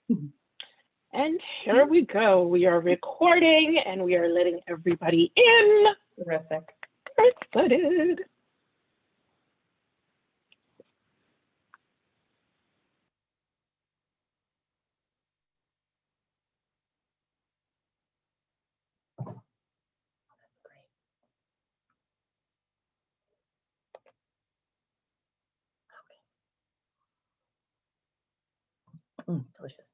And here we go. We are recording and we are letting everybody in. Terrific. We're excited. Delicious.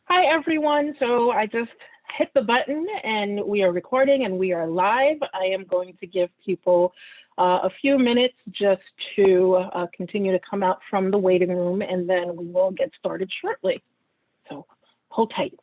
Hi, everyone. So I just hit the button and we are recording and we are live. I am going to give people a few minutes just to continue to come out from the waiting room, and then we will get started shortly. So hold tight.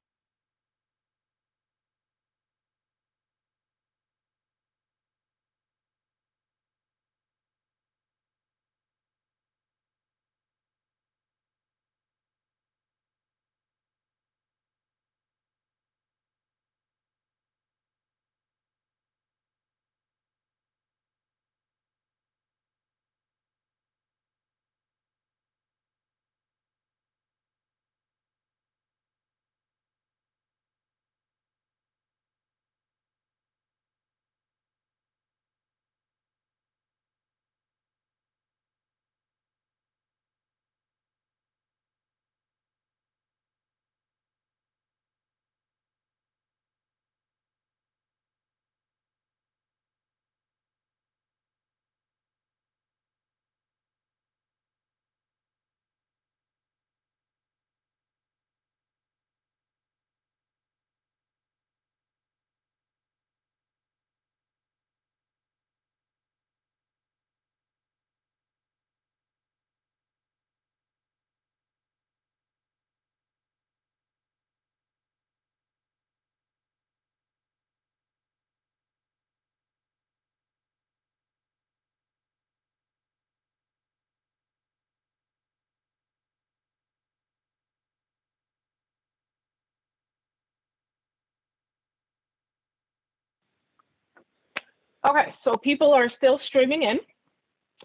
Okay, so people are still streaming in.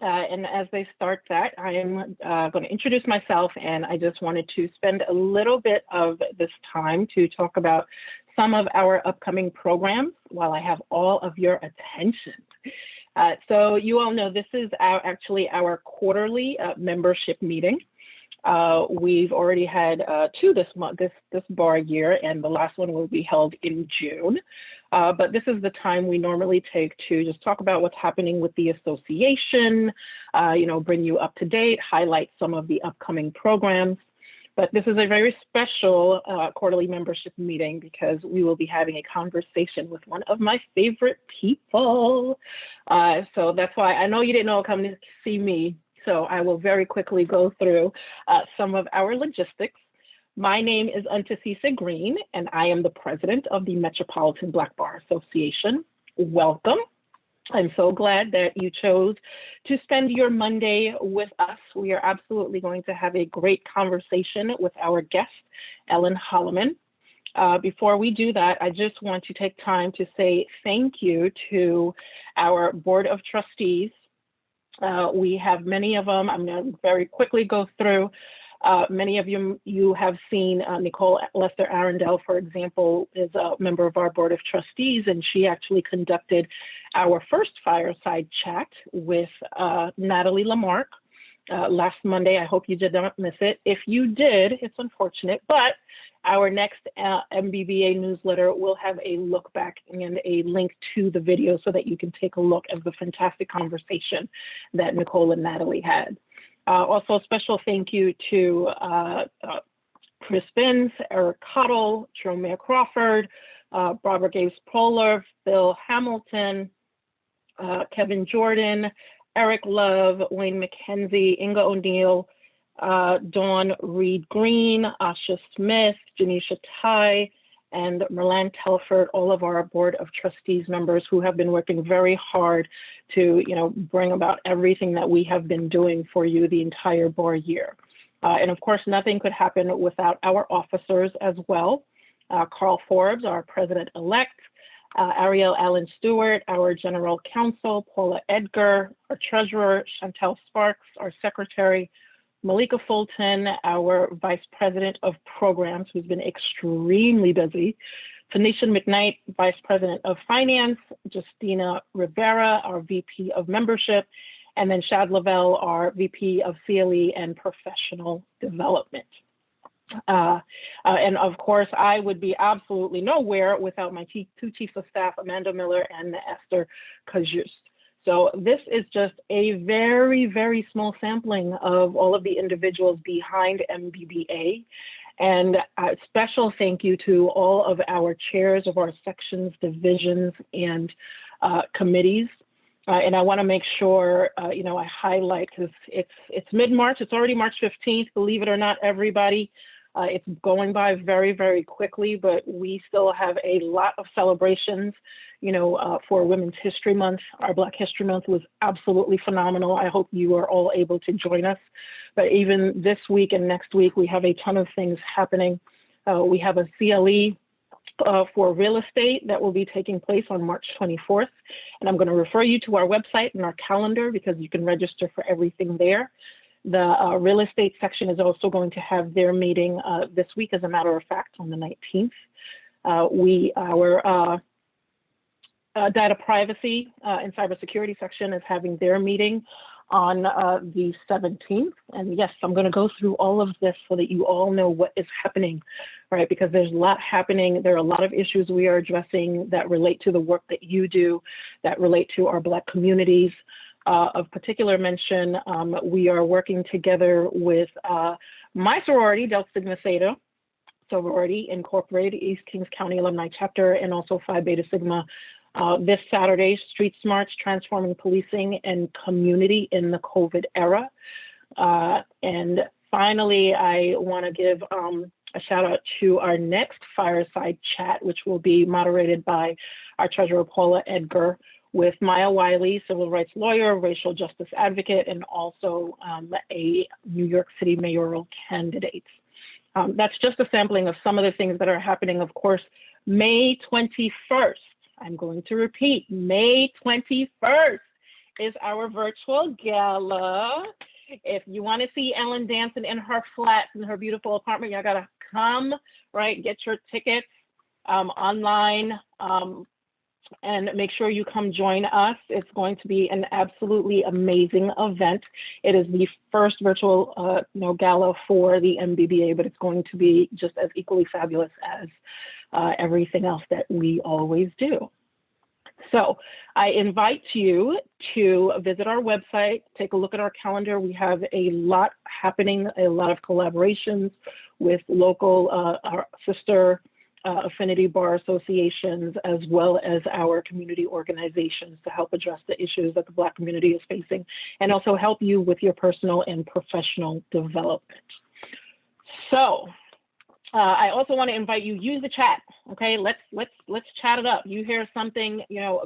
And as they start that, I am going to introduce myself, and I just wanted to spend a little bit of this time to talk about some of our upcoming programs while I have all of your attention. So you all know this is actually our quarterly membership meeting. We've already had two this month, this bar year, and the last one will be held in June. But this is the time we normally take to just talk about what's happening with the association, bring you up to date, highlight some of the upcoming programs. But this is a very special quarterly membership meeting because we will be having a conversation with one of my favorite people. So that's why I know you didn't know come to see me. So I will very quickly go through some of our logistics. My name is Anta Cisse-Green, and I am the president of the Metropolitan Black Bar Association. Welcome. I'm so glad that you chose to spend your Monday with us. We are absolutely going to have a great conversation with our guest, Ellen Holloman. Before we do that, I just want to take time to say thank you to our Board of Trustees. We have many of them. I'm going to very quickly go through. Many of you have seen Nicole Lester Arundel, for example, is a member of our Board of Trustees, and she actually conducted our first Fireside chat with Natalie Lamarck last Monday. I hope you did not miss it. If you did, it's unfortunate, but our next MBBA newsletter will have a look back and a link to the video so that you can take a look at the fantastic conversation that Nicole and Natalie had. Also, a special thank you to Chris Binns, Eric Cottle, Tromare Crawford, Barbara Gates-Polar, Phil Hamilton, Kevin Jordan, Eric Love, Wayne McKenzie, Inga O'Neill, Dawn Reed Green, Asha Smith, Janisha Tai, and Merlan Telford, all of our Board of Trustees members who have been working very hard to, bring about everything that we have been doing for you the entire bar year. And of course, nothing could happen without our officers as well. Carl Forbes, our President-elect, Ariel Allen Stewart, our General Counsel, Paula Edgar, our Treasurer, Chantel Sparks, our Secretary, Malika Fulton, our Vice President of Programs, who's been extremely busy, Tanisha McKnight, Vice President of Finance, Justina Rivera, our VP of Membership, and then Shad Lavelle, our VP of CLE and Professional Development. And of course, I would be absolutely nowhere without my two Chiefs of Staff, Amanda Miller and Esther Kajus. So this is just a very, very small sampling of all of the individuals behind MBBA. And a special thank you to all of our chairs of our sections, divisions, and committees. And I want to make sure, I highlight, because it's mid-March, it's already March 15th, believe it or not, everybody. It's going by very, very quickly, but we still have a lot of celebrations, for Women's History Month. Our Black History Month was absolutely phenomenal. I hope you are all able to join us. But even this week and next week, we have a ton of things happening. We have a CLE for real estate that will be taking place on March 24th. And I'm going to refer you to our website and our calendar because you can register for everything there. The real estate section is also going to have their meeting this week, as a matter of fact, on the 19th. Our data privacy and cybersecurity section is having their meeting on the 17th. And yes, I'm going to go through all of this so that you all know what is happening, right? Because there's a lot happening. There are a lot of issues we are addressing that relate to the work that you do, that relate to our Black communities. Of particular mention, we are working together with my sorority, Delta Sigma Theta Sorority Incorporated, East Kings County Alumni Chapter, and also Phi Beta Sigma. This Saturday, Street Smarts, Transforming Policing and Community in the COVID Era. And finally, I want to give a shout out to our next Fireside Chat, which will be moderated by our Treasurer, Paula Edgar, with Maya Wiley, civil rights lawyer, racial justice advocate, and also a New York City mayoral candidate. That's just a sampling of some of the things that are happening. Of course, May 21st, I'm going to repeat, May 21st is our virtual gala. If you want to see Ellen dancing in her flats in her beautiful apartment, y'all gotta come, right? Get your tickets online. And make sure you come join us. It's going to be an absolutely amazing event. It is the first virtual gala for the MBBA, but it's going to be just as equally fabulous as everything else that we always do. So I invite you to visit our website, take a look at our calendar. We have a lot happening, a lot of collaborations with local, our sister affinity bar associations, as well as our community organizations to help address the issues that the Black community is facing, and also help you with your personal and professional development. So I also want to invite you, use the chat. Okay, let's chat it up. You hear something,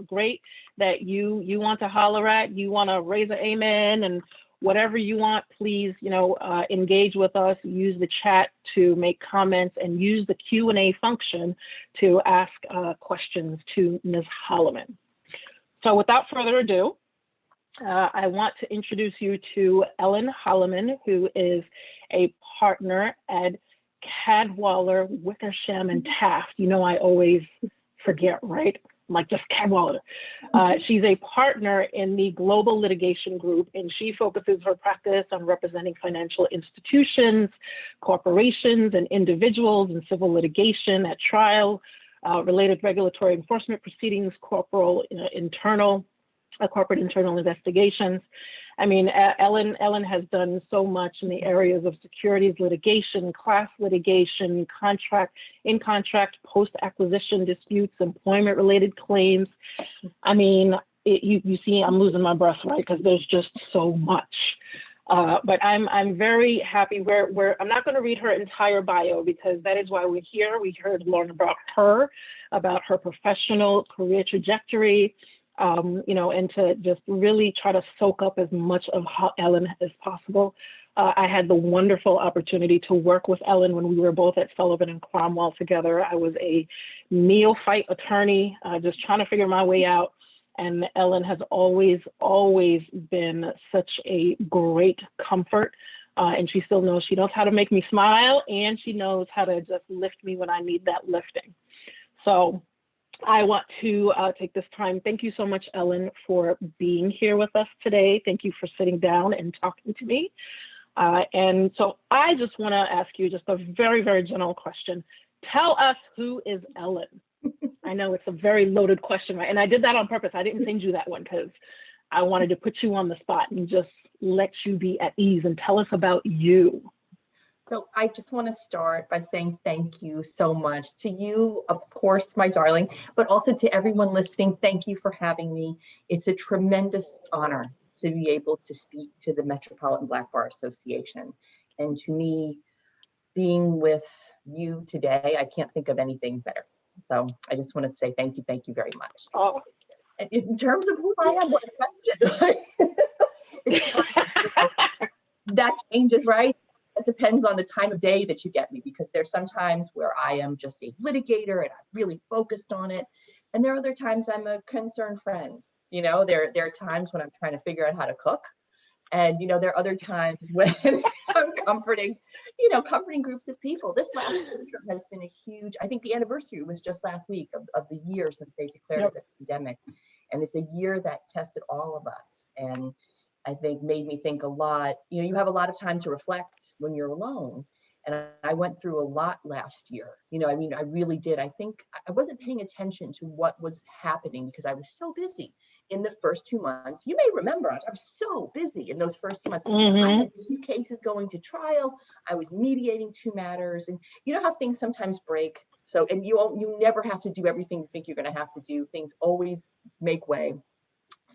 great that you want to holler at, you want to raise an amen, and whatever you want, please, engage with us, use the chat to make comments, and use the Q&A function to ask questions to Ms. Holloman. So without further ado, I want to introduce you to Ellen Holloman, who is a partner at Cadwalader, Wickersham, and Taft. I always forget, right? Like just Cadwalader. She's a partner in the Global Litigation Group, and she focuses her practice on representing financial institutions, corporations, and individuals in civil litigation at trial, related regulatory enforcement proceedings, corporate internal investigations. I mean, Ellen has done so much in the areas of securities litigation, class litigation, contract, post-acquisition disputes, employment-related claims. I mean, you see, I'm losing my breath, right? Because there's just so much. But I'm very happy. I'm not going to read her entire bio because that is why we're here. We heard learn about her professional career trajectory, and to just really try to soak up as much of Ellen as possible. I had the wonderful opportunity to work with Ellen when we were both at Sullivan and Cromwell together. I was a neophyte attorney, just trying to figure my way out. And Ellen has always been such a great comfort. And she knows how to make me smile, and she knows how to just lift me when I need that lifting. So I want to take this time. Thank you so much, Ellen, for being here with us today. Thank you for sitting down and talking to me. And so I just want to ask you just a very, very general question. Tell us, who is Ellen? I know it's a very loaded question, right? And I did that on purpose. I didn't send you that one because I wanted to put you on the spot and just let you be at ease and tell us about you. So I just want to start by saying thank you so much to you, of course, my darling, but also to everyone listening. Thank you for having me. It's a tremendous honor to be able to speak to the Metropolitan Black Bar Association. And to me, being with you today, I can't think of anything better. So I just want to say thank you very much. Oh. And in terms of who I am, what a question. It's funny, that changes, right? It depends on the time of day that you get me, because there's some times where I am just a litigator and I'm really focused on it. And there are other times I'm a concerned friend. There are times when I'm trying to figure out how to cook. And, there are other times when I'm comforting groups of people. This last year has been a huge, I think the anniversary was just last week of the year since they declared the pandemic. And it's a year that tested all of us. And I think made me think a lot. You have a lot of time to reflect when you're alone. And I went through a lot last year. I really did. I think I wasn't paying attention to what was happening because I was so busy in the first 2 months. You may remember, I was so busy in those first 2 months. Mm-hmm. I had 2 cases going to trial. I was mediating 2 matters. And you know how things sometimes break. So, and you never have to do everything you think you're going to have to do. Things always make way.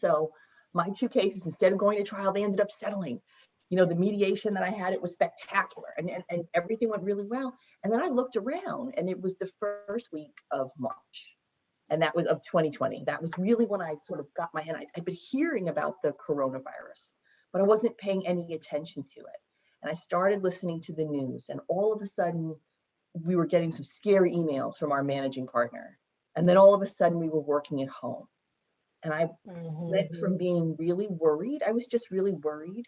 So my 2 cases, instead of going to trial, they ended up settling. The mediation that I had, it was spectacular, and everything went really well. And then I looked around, and it was the first week of March, and that was of 2020. That was really when I sort of got my hand. I'd been hearing about the coronavirus, but I wasn't paying any attention to it. And I started listening to the news, and all of a sudden, we were getting some scary emails from our managing partner. And then all of a sudden, we were working at home. And I went from being really worried. I was just really worried.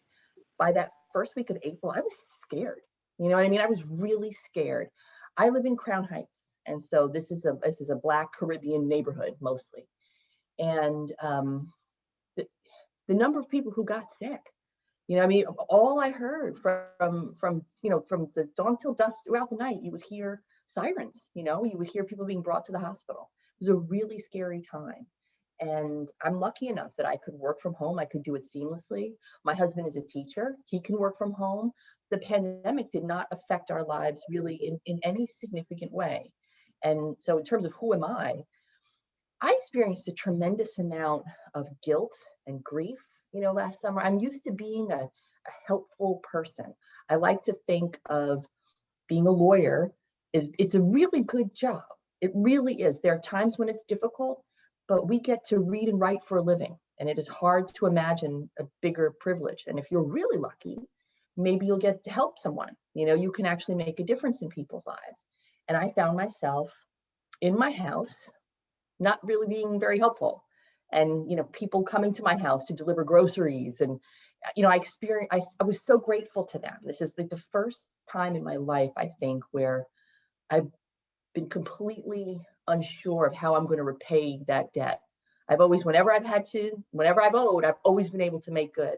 By that first week of April, I was scared. You know what I mean? I was really scared. I live in Crown Heights. And so this is a Black Caribbean neighborhood mostly. And the number of people who got sick, all I heard from the dawn till dusk throughout the night, you would hear sirens, you would hear people being brought to the hospital. It was a really scary time. And I'm lucky enough that I could work from home. I could do it seamlessly. My husband is a teacher. He can work from home. The pandemic did not affect our lives really in any significant way. And so in terms of who am I experienced a tremendous amount of guilt and grief, last summer. I'm used to being a helpful person. I like to think of being a lawyer it's a really good job. It really is. There are times when it's difficult, but we get to read and write for a living. And it is hard to imagine a bigger privilege. And if you're really lucky, maybe you'll get to help someone. You can actually make a difference in people's lives. And I found myself in my house, not really being very helpful. And, people coming to my house to deliver groceries. And, I was so grateful to them. This is like the first time in my life, I think, where I've been completely unsure of how I'm going to repay that debt. I've always, whenever I've owed, I've always been able to make good.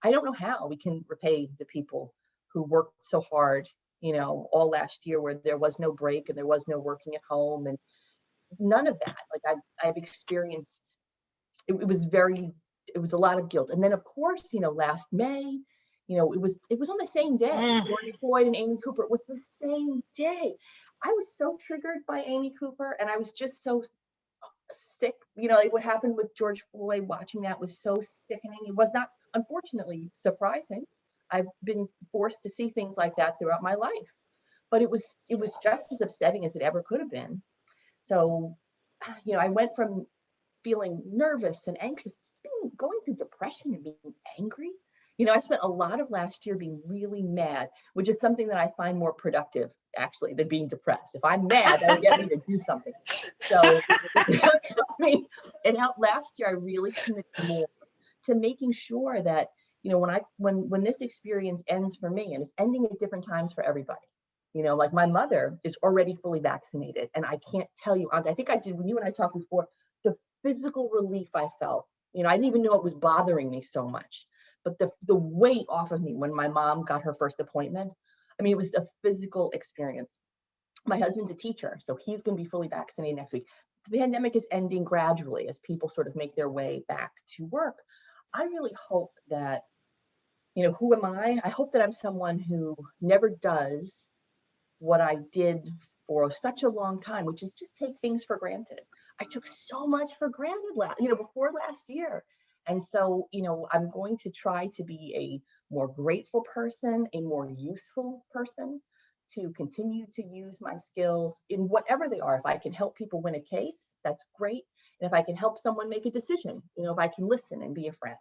I don't know how we can repay the people who worked so hard, all last year, where there was no break and there was no working at home and none of that. Like I've experienced, it was a lot of guilt. And then of course, last May, it was on the same day. George Floyd and Amy Cooper, it was the same day. I was so triggered by Amy Cooper, and I was just so sick. Like what happened with George Floyd, watching that was so sickening. It was not, unfortunately, surprising. I've been forced to see things like that throughout my life. But it was just as upsetting as it ever could have been. So, I went from feeling nervous and anxious, going through depression and being angry. I spent a lot of last year being really mad, which is something that I find more productive actually than being depressed. If I'm mad, that'll get me to do something. So it helped last year. I really committed more to making sure that, when this experience ends for me, and it's ending at different times for everybody. Like my mother is already fully vaccinated, and I can't tell you, I think I did when you and I talked before, the physical relief I felt. I didn't even know it was bothering me so much, but the weight off of me when my mom got her first appointment, it was a physical experience. My husband's a teacher, so he's going to be fully vaccinated next week. The pandemic is ending gradually as people sort of make their way back to work. I really hope that, who am I? I hope that I'm someone who never does what I did for such a long time, which is just take things for granted. I took so much for granted before last year. And so, I'm going to try to be a more grateful person, a more useful person, to continue to use my skills in whatever they are. If I can help people win a case, that's great. And if I can help someone make a decision, if I can listen and be a friend.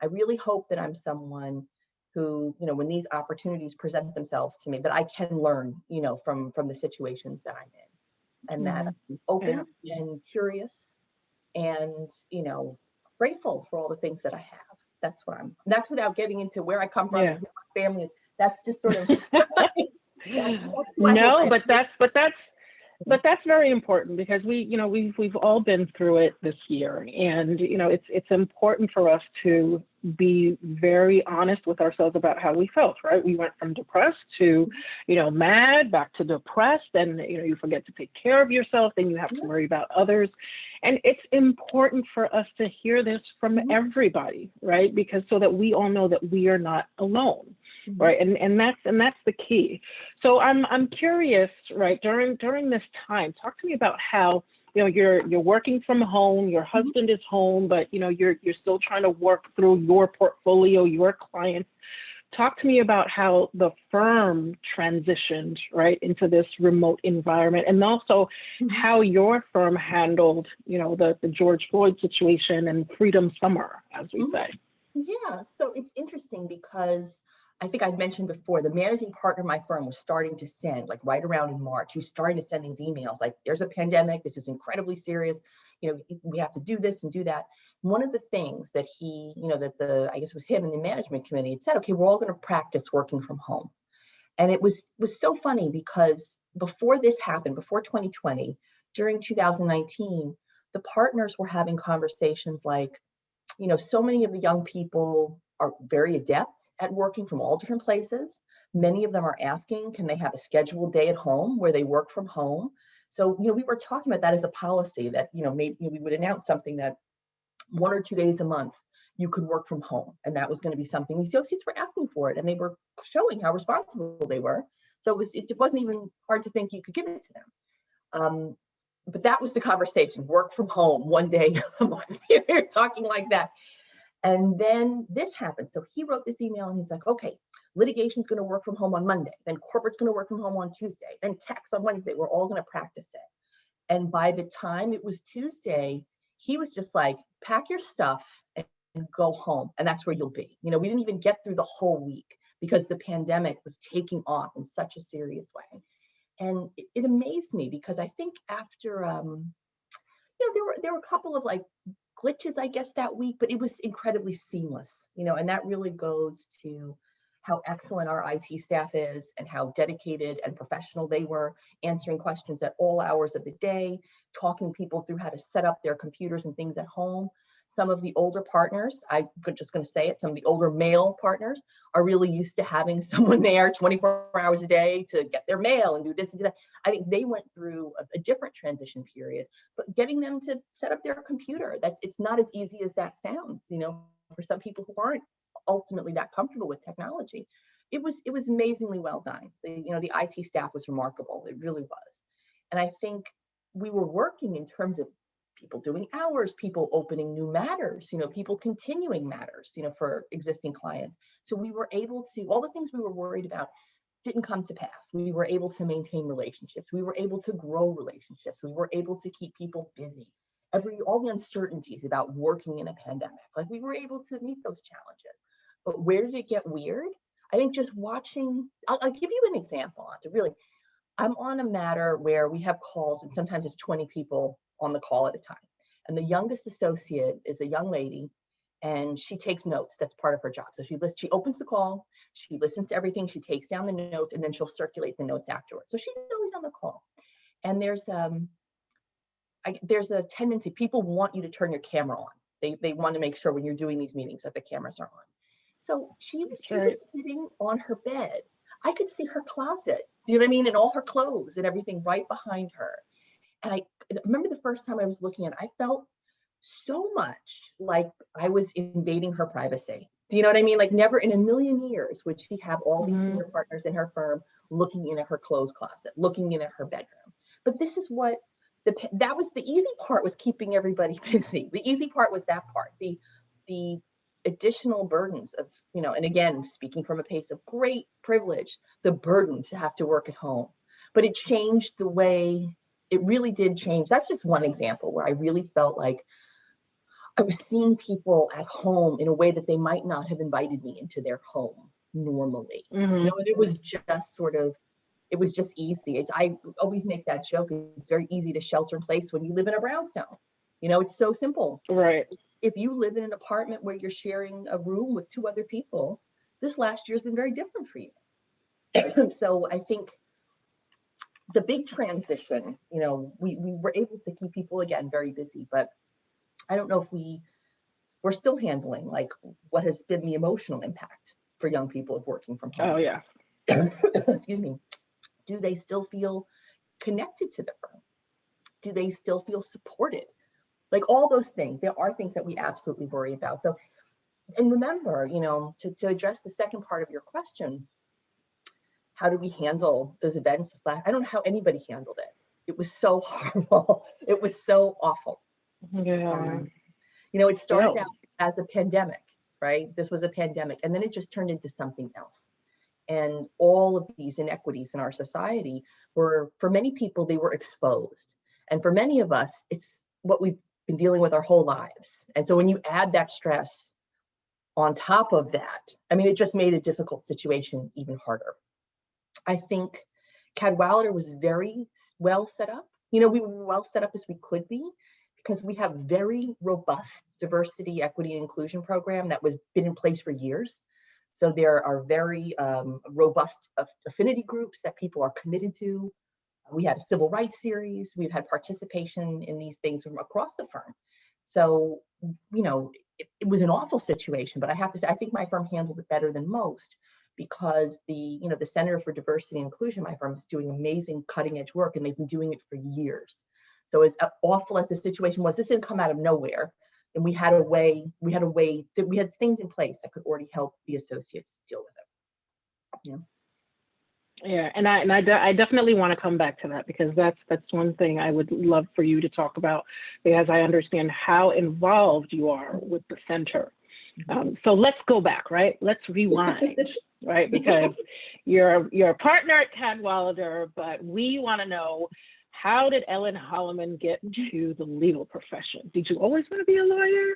I really hope that I'm someone who, when these opportunities present themselves to me, that I can learn, from the situations that I'm in, and that I'm open and curious and, grateful for all the things that I have. That's without getting into where I come from, and my family. That's just sort of. No, but that's very important, because we've all been through it this year, and it's important for us to be very honest with ourselves about how we felt. Right? We went from depressed to mad, back to depressed, and you forget to take care of yourself, then you have to worry about others, and it's important for us to hear this from everybody, right? Because so that we all know that we are not alone. Right. And that's the key. So I'm curious, right, during this time, talk to me about how, you're working from home, your husband is home, but you're still trying to work through your portfolio, your clients. Talk to me about how the firm transitioned, right, into this remote environment, and also how your firm handled, the George Floyd situation and Freedom Summer, as we say. Yeah, so it's interesting because I think I'd mentioned before, the managing partner of my firm was starting to send, like right around in March, he was starting to send these emails like, there's a pandemic, this is incredibly serious, we have to do this and do that. One of the things that he, I guess it was him and the management committee had said, okay, we're all going to practice working from home. And it was so funny because before this happened, before 2020, during 2019, the partners were having conversations like, so many of the young people are very adept at working from all different places. Many of them are asking, can they have a scheduled day at home where they work from home? So, we were talking about that as a policy that, maybe we would announce something that 1 or 2 days a month you could work from home. And that was going to be something. The associates were asking for it, and they were showing how responsible they were. So it wasn't even hard to think you could give it to them. But that was the conversation, work from home 1 day a month. You're talking like that. And then this happened. So he wrote this email and he's like, okay, litigation's going to work from home on Monday. Then corporate's going to work from home on Tuesday. Then tax on Wednesday. We're all going to practice it. And by the time it was Tuesday, he was just like, pack your stuff and go home. And that's where you'll be. We didn't even get through the whole week because the pandemic was taking off in such a serious way. And it amazed me because I think after, there were a couple of like glitches, I guess, that week, but it was incredibly seamless, and that really goes to how excellent our IT staff is and how dedicated and professional they were, answering questions at all hours of the day, talking people through how to set up their computers and things at home. Some of the older partners, I'm just going to say it, some of the older male partners are really used to having someone there 24 hours a day to get their mail and do this and do that. I think they went through a different transition period, but getting them to set up their computer, it's not as easy as that sounds, for some people who aren't ultimately that comfortable with technology. It was amazingly well done. The IT staff was remarkable. It really was. And I think we were working in terms of people doing hours, people opening new matters, people continuing matters, for existing clients. So we were able to, all the things we were worried about didn't come to pass. We were able to maintain relationships. We were able to grow relationships. We were able to keep people busy. All the uncertainties about working in a pandemic, like we were able to meet those challenges. But where did it get weird? I think just watching, I'll give you an example, Anta, really. I'm on a matter where we have calls and sometimes it's 20 people on the call at a time. And the youngest associate is a young lady and she takes notes. That's part of her job. So she opens the call, she listens to everything, she takes down the notes, and then she'll circulate the notes afterwards. So she's always on the call. And there's a tendency, people want you to turn your camera on. They want to make sure when you're doing these meetings that the cameras are on. So she was sitting on her bed. I could see her closet, do you know what I mean? And all her clothes and everything right behind her. And I remember the first time I was looking at it, I felt so much like I was invading her privacy. Do you know what I mean? Like never in a million years would she have all these senior partners in her firm looking in at her clothes closet, looking in at her bedroom. But this is what, that was the easy part, was keeping everybody busy. The easy part was that part. The additional burdens of, and again, speaking from a place of great privilege, the burden to have to work at home. But it changed the way, it really did change. That's just one example where I really felt like I was seeing people at home in a way that they might not have invited me into their home normally. And it was just it was just easy. I always make that joke. It's very easy to shelter in place when you live in a brownstone. It's so simple. Right. If you live in an apartment where you're sharing a room with 2 other people, this last year has been very different for you. So I think the big transition, we were able to keep people, again, very busy, but I don't know if we're still handling like what has been the emotional impact for young people of working from home. Oh, yeah. Excuse me. Do they still feel connected to the firm? Do they still feel supported? Like all those things, there are things that we absolutely worry about. So, and remember, to address the second part of your question, how do we handle those events? I don't know how anybody handled it. It was so horrible. It was so awful. Yeah. It started out as a pandemic, right? This was a pandemic, and then it just turned into something else. And all of these inequities in our society were, for many people, they were exposed. And for many of us, it's what we've been dealing with our whole lives. And so when you add that stress on top of that, it just made a difficult situation even harder. I think Cadwalader was very well set up. We were well set up as we could be because we have very robust diversity, equity, and inclusion program that was been in place for years. So there are very robust affinity groups that people are committed to. We had a civil rights series. We've had participation in these things from across the firm. So, it was an awful situation, but I have to say, I think my firm handled it better than most because the Center for Diversity and Inclusion, my firm, is doing amazing cutting edge work, and they've been doing it for years. So as awful as the situation was, this didn't come out of nowhere. And we had things in place that could already help the associates deal with it. Yeah, and I definitely want to come back to that because that's one thing I would love for you to talk about, because I understand how involved you are with the center. So let's go back, right? Let's rewind, right? Because you're a partner at Cadwalader, but we want to know, how did Ellen Holloman get to the legal profession? Did you always want to be a lawyer?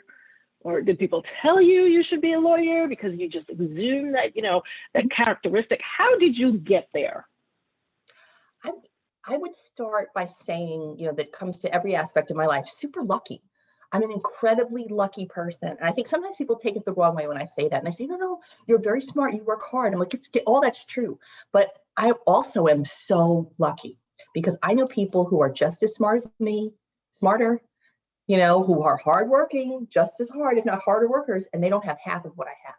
Or did people tell you should be a lawyer because you just exude that, that characteristic? How did you get there? I would start by saying, that comes to every aspect of my life, super lucky. I'm an incredibly lucky person. And I think sometimes people take it the wrong way when I say that. And I say, no, you're very smart. You work hard. I'm like, all that's true. But I also am so lucky because I know people who are just as smart as me, smarter, who are hardworking, just as hard, if not harder workers, and they don't have half of what I have.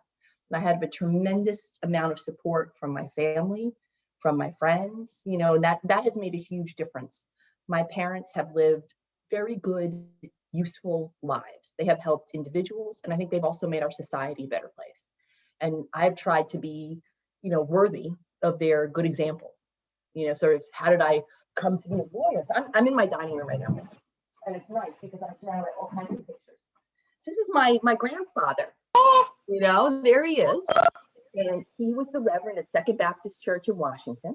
And I have a tremendous amount of support from my family, from my friends, and that has made a huge difference. My parents have lived very good, useful lives. They have helped individuals, and I think they've also made our society a better place. And I've tried to be, worthy of their good example. Sort of, how did I come to be a lawyer? So I'm in my dining room right now. and it's nice because I'm surrounded by all kinds of pictures. So this is my grandfather. There he is. And he was the Reverend at Second Baptist Church in Washington.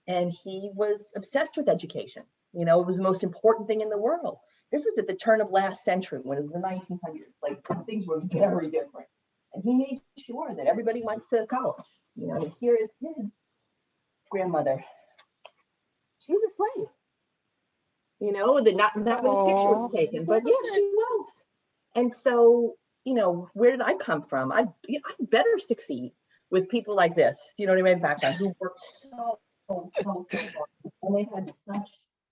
And he was obsessed with education. It was the most important thing in the world. This was at the turn of last century when it was the 1900s. Like, things were very different. And he made sure that everybody went to college. And here is his grandmother. She was a slave. Not when his picture was taken, but yeah, she was. And so, where did I come from? I better succeed with people like this, background, who worked so hard, and they had such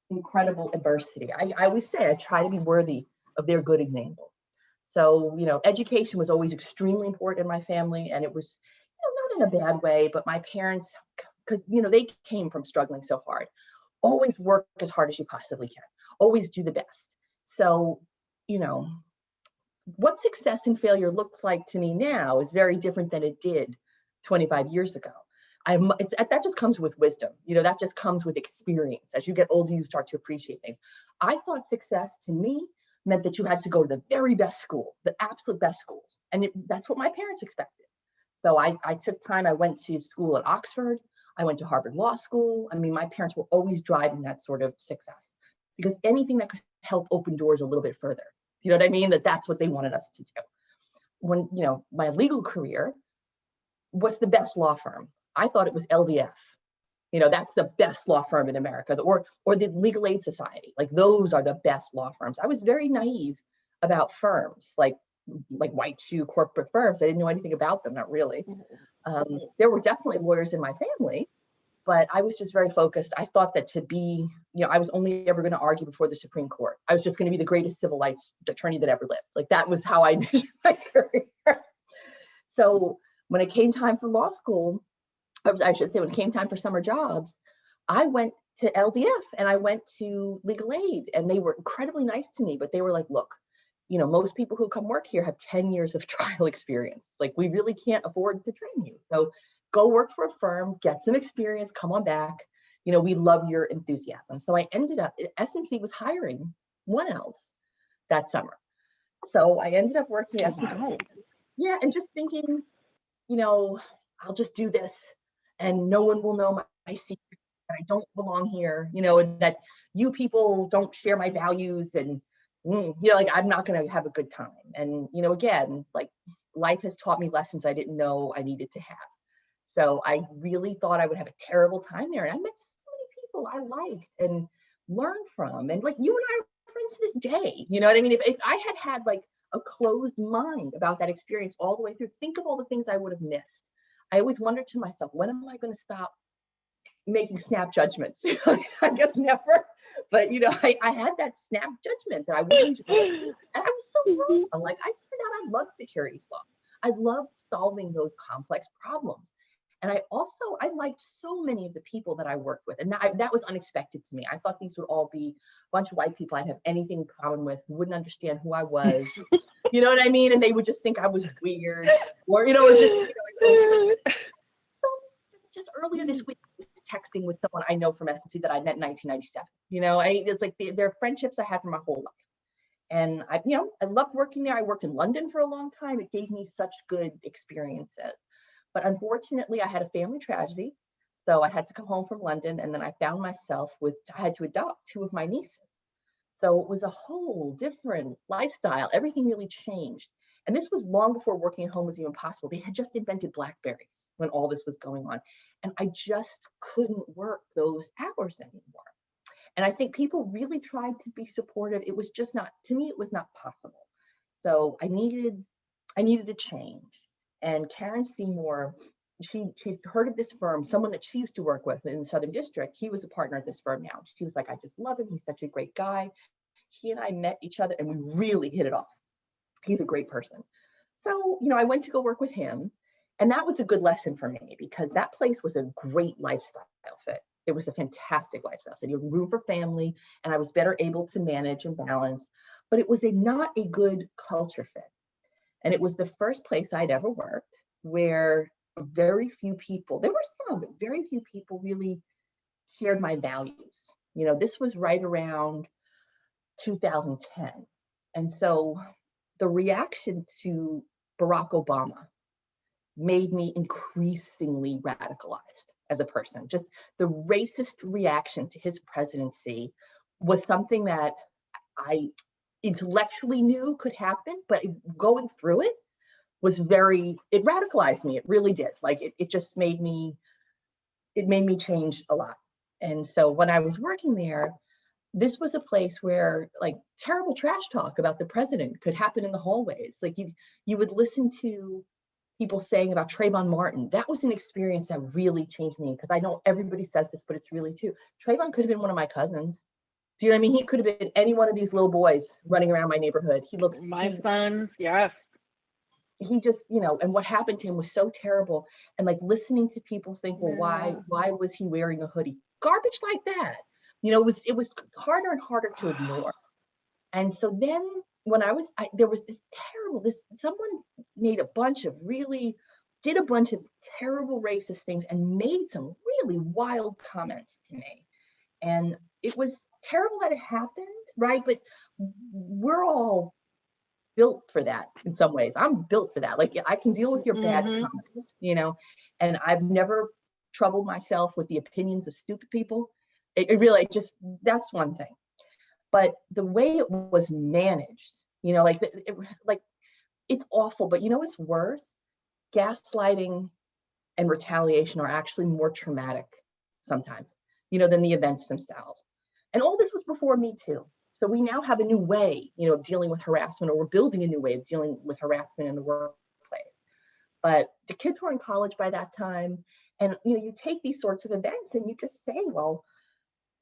incredible adversity. I always say I try to be worthy of their good example. So, education was always extremely important in my family, and it was, not in a bad way, but my parents, because, they came from struggling so hard, always work as hard as you possibly can, always do the best. So, what success and failure looks like to me now is very different than it did 25 years ago. That just comes with wisdom. That just comes with experience. As you get older, you start to appreciate things. I thought success to me meant that you had to go to the very best school, the absolute best schools. And that's what my parents expected. So I took time. I went to school at Oxford. I went to Harvard Law School. I mean, my parents were always driving that sort of success because anything that could help open doors a little bit further. You know what I mean? That's what they wanted us to do. When, my legal career, what's the best law firm? I thought it was LDF. That's the best law firm in America, or the Legal Aid Society. Like, those are the best law firms. I was very naive about firms, like white shoe corporate firms. I didn't know anything about them, not really. There were definitely lawyers in my family, but I was just very focused. I thought that to be, I was only ever going to argue before the Supreme Court. I was just going to be the greatest civil rights attorney that ever lived. Like, that was how I envisioned my career. So when it came time for law school, I should say when it came time for summer jobs, I went to LDF and I went to Legal Aid, and they were incredibly nice to me, but they were like, look, most people who come work here have 10 years of trial experience. Like, we really can't afford to train you. So go work for a firm, get some experience, come on back. We love your enthusiasm. So I ended up, S&C was hiring one else that summer. So I ended up working at S&C. Wow. Yeah, and just thinking, I'll just do this and no one will know my secret. I don't belong here, and that you people don't share my values, and I'm not going to have a good time. And, again, like, life has taught me lessons I didn't know I needed to have. So I really thought I would have a terrible time there. And I met so many people I liked and learned from. And like, you and I are friends to this day. You know what I mean? If I had like a closed mind about that experience all the way through, think of all the things I would have missed. I always wondered to myself, when am I going to stop making snap judgments? I guess never. But, I had that snap judgment that I wouldn't do. And I was so wrong. Like, I turned out I loved securities law. I loved solving those complex problems. And I liked so many of the people that I worked with. And that was unexpected to me. I thought these would all be a bunch of white people I'd have anything in common with, who wouldn't understand who I was. You know what I mean? And they would just think I was weird, or, or just, so just earlier this week, I was texting with someone I know from S&C that I met in 1997. It's like they're friendships I had for my whole life. And I loved working there. I worked in London for a long time. It gave me such good experiences. But unfortunately, I had a family tragedy. So I had to come home from London, and then I found myself I had to adopt two of my nieces. So it was a whole different lifestyle. Everything really changed. And this was long before working at home was even possible. They had just invented Blackberries when all this was going on. And I just couldn't work those hours anymore. And I think people really tried to be supportive. It was just not, to me, it was not possible. So I needed a change. And Karen Seymour, she heard of this firm, someone that she used to work with in the Southern District. He was a partner at this firm now. She was like, I just love him. He's such a great guy. He and I met each other and we really hit it off. He's a great person. So, I went to go work with him. And that was a good lesson for me because that place was a great lifestyle fit. It was a fantastic lifestyle. So you had room for family, and I was better able to manage and balance, but it was not a good culture fit. And it was the first place I'd ever worked where very few people, there were some, but very few people really shared my values. This was right around 2010. And so the reaction to Barack Obama made me increasingly radicalized as a person. Just the racist reaction to his presidency was something that I intellectually knew could happen, but going through it was it radicalized me. It really did. Like it just made me change a lot. And so when I was working there, this was a place where like terrible trash talk about the president could happen in the hallways. Like you would listen to people saying about Trayvon Martin. That was an experience that really changed me, because I know everybody says this, but it's really true. Trayvon could have been one of my cousins. Do you know what I mean? He could have been any one of these little boys running around my neighborhood. He looks my son, yes. He just, and what happened to him was so terrible. And like listening to people think, well, why was he wearing a hoodie? Garbage like that. It was harder and harder to ignore. And so then when there was someone did a bunch of terrible racist things and made some really wild comments to me. And it was terrible that it happened, right? But we're all built for that in some ways. I'm built for that. Like I can deal with your bad comments, and I've never troubled myself with the opinions of stupid people. It really that's one thing. But the way it was managed, it's awful. But what's worse? Gaslighting and retaliation are actually more traumatic sometimes, than the events themselves. And all this was before Me Too. So we now have a new way, of dealing with harassment, or we're building a new way of dealing with harassment in the workplace. But the kids were in college by that time. And, you take these sorts of events and you just say, well,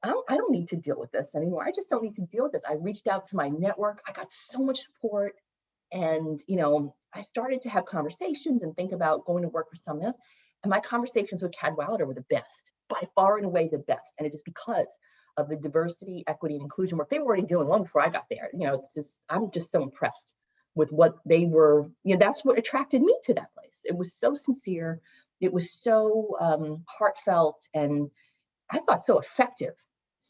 I don't need to deal with this anymore. I just don't need to deal with this. I reached out to my network. I got so much support. And, I started to have conversations and think about going to work for someone else. And my conversations with Cadwalader were the best, by far and away the best. And it is because of the diversity, equity, and inclusion work they were already doing long before I got there. I'm just so impressed with what they were. That's what attracted me to that place. It was so sincere. It was so heartfelt, and I thought so effective.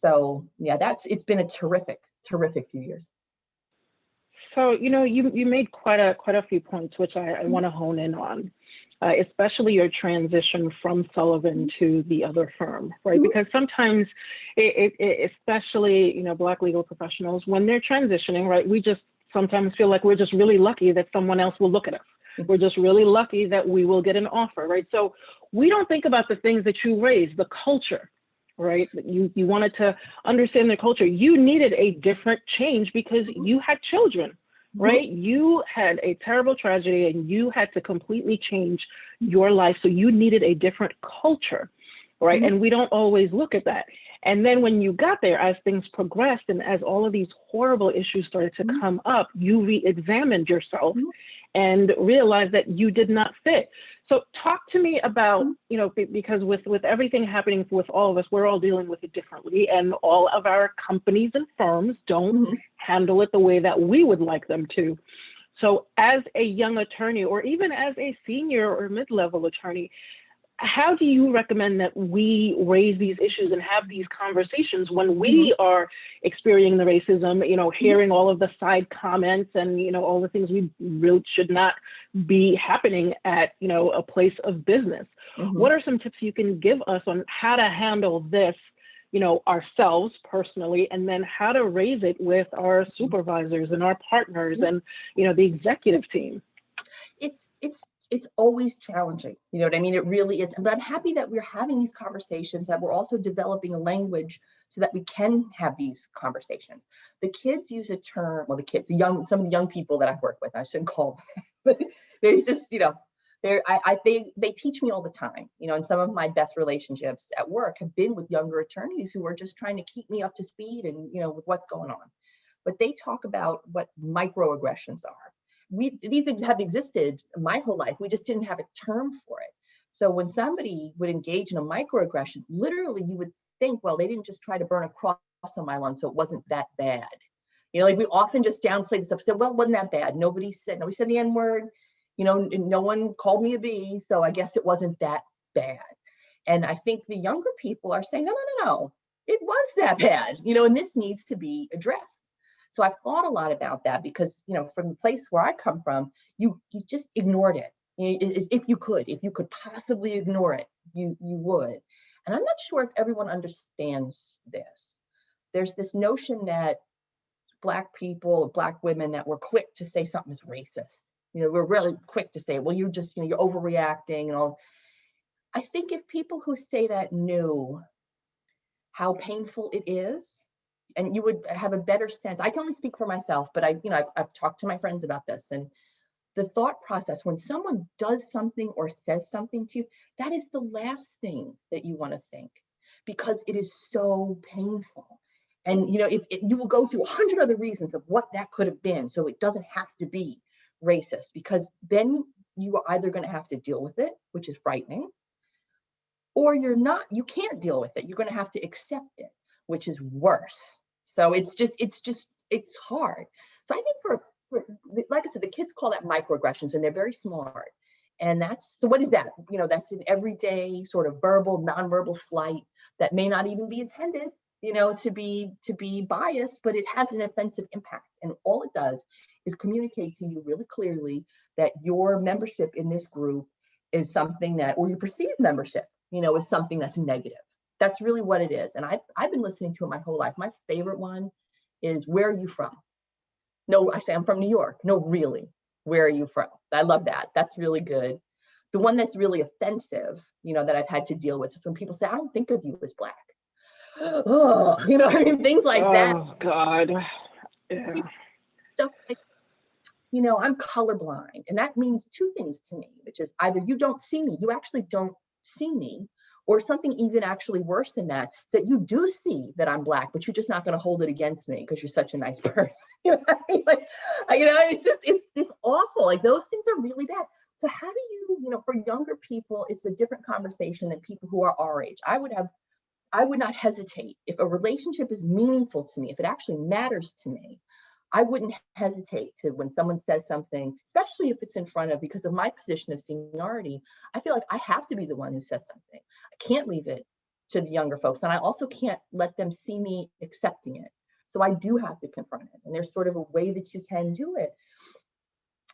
So yeah, it's been a terrific few years. So, you made quite a few points, which I want to hone in on, especially your transition from Sullivan to the other firm, right? Mm-hmm. Because sometimes, especially, Black legal professionals, when they're transitioning, right, we just sometimes feel like we're just really lucky that someone else will look at us. Mm-hmm. We're just really lucky that we will get an offer, right? So we don't think about the things that you raised, the culture, right? You wanted to understand the culture. You needed a different change because you had children, right? Mm-hmm. You had a terrible tragedy and you had to completely change your life. So you needed a different culture, right? Mm-hmm. And we don't always look at that. And then when you got there, as things progressed and as all of these horrible issues started to come up, you re-examined yourself and realized that you did not fit. So talk to me about, because with everything happening with all of us, we're all dealing with it differently, and all of our companies and firms don't handle it the way that we would like them to. So as a young attorney, or even as a senior or mid-level attorney, how do you recommend that we raise these issues and have these conversations when we are experiencing the racism, hearing all of the side comments and, all the things we really should not be happening at, a place of business? What are some tips you can give us on how to handle this, ourselves personally, and then how to raise it with our supervisors and our partners and, the executive team? It's always challenging. You know what I mean? It really is. But I'm happy that we're having these conversations, that we're also developing a language so that we can have these conversations. The kids use a term, well, some of the young people that I work with, I shouldn't call them, but there's just, they teach me all the time, and some of my best relationships at work have been with younger attorneys who are just trying to keep me up to speed and, with what's going on. But they talk about what microaggressions are. These have existed my whole life. We just didn't have a term for it. So when somebody would engage in a microaggression, literally you would think, well, they didn't just try to burn a cross on my lawn, so it wasn't that bad. We often just downplay the stuff. Say, well, it wasn't that bad. Nobody said the N-word. No one called me a B, so I guess it wasn't that bad. And I think the younger people are saying, no, it was that bad. And this needs to be addressed. So I've thought a lot about that because, from the place where I come from, you just ignored it. If you could possibly ignore it, you would. And I'm not sure if everyone understands this. There's this notion that Black people, Black women, that we're quick to say something is racist. We're really quick to say, well, you're just, you're overreacting and all. I think if people who say that knew how painful it is, and you would have a better sense. I can only speak for myself, but I've talked to my friends about this, and the thought process when someone does something or says something to you, that is the last thing that you want to think, because it is so painful. And if you will go through 100 other reasons of what that could have been, so it doesn't have to be racist, because then you are either going to have to deal with it, which is frightening, or you can't deal with it. You're going to have to accept it, which is worse. So it's hard. So I think for like I said, the kids call that microaggressions, and they're very smart. And so what is that? That's an everyday sort of verbal, nonverbal slight that may not even be intended, to be biased, but it has an offensive impact. And all it does is communicate to you really clearly that your membership in this group is something that, or your perceived membership, is something that's negative. That's really what it is. And I've been listening to it my whole life. My favorite one is, where are you from? No, I say I'm from New York. No, really, where are you from? I love that. That's really good. The one that's really offensive, that I've had to deal with, is when people say, I don't think of you as Black. Oh, things like that. Oh, God. Yeah. Stuff like, I'm colorblind. And that means two things to me, which is either you don't see me, you actually don't see me, or something even actually worse than that, is that you do see that I'm Black, but you're just not going to hold it against me because you're such a nice person. It's awful. Like, those things are really bad. So how do you, for younger people, it's a different conversation than people who are our age. I would not hesitate if a relationship is meaningful to me, if it actually matters to me. I wouldn't hesitate to, when someone says something, especially if it's in front of, because of my position of seniority, I feel like I have to be the one who says something. I can't leave it to the younger folks. And I also can't let them see me accepting it. So I do have to confront it. And there's sort of a way that you can do it,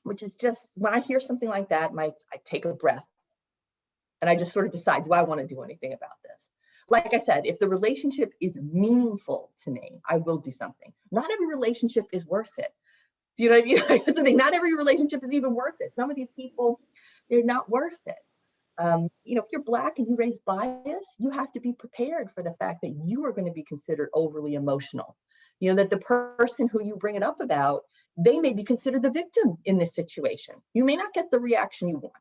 which is just, when I hear something like that, I take a breath and I just sort of decide, do I want to do anything about this? Like I said, if the relationship is meaningful to me, I will do something. Not every relationship is worth it. Do you know what I mean? That's the thing. Not every relationship is even worth it. Some of these people, they're not worth it. If you're Black and you raise bias, you have to be prepared for the fact that you are going to be considered overly emotional. That the person who you bring it up about, they may be considered the victim in this situation. You may not get the reaction you want.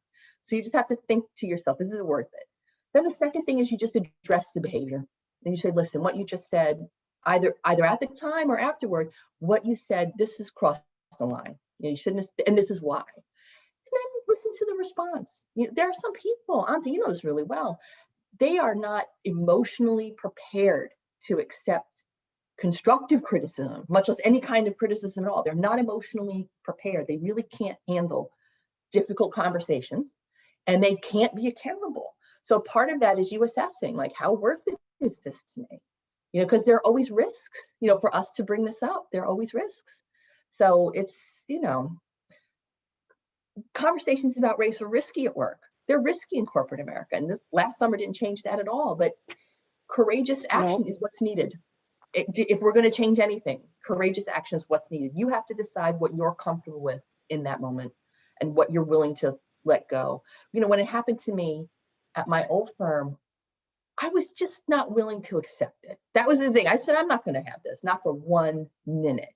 So you just have to think to yourself, is it worth it? Then the second thing is you just address the behavior. And you say, listen, what you just said, either at the time or afterward, what you said, this has crossed the line. You shouldn't have, and this is why. And then listen to the response. There are some people, Anta, you know this really well, they are not emotionally prepared to accept constructive criticism, much less any kind of criticism at all. They're not emotionally prepared. They really can't handle difficult conversations, and they can't be accountable. So part of that is you assessing, like, how worth it is this to me? Because there are always risks, for us to bring this up, there are always risks. So it's, conversations about race are risky at work. They're risky in corporate America. And this last summer didn't change that at all, but courageous action is what's needed. If we're going to change anything, courageous action is what's needed. You have to decide what you're comfortable with in that moment and what you're willing to let go. When it happened to me at my old firm, I was just not willing to accept it. That was the thing. I said, I'm not going to have this, not for 1 minute.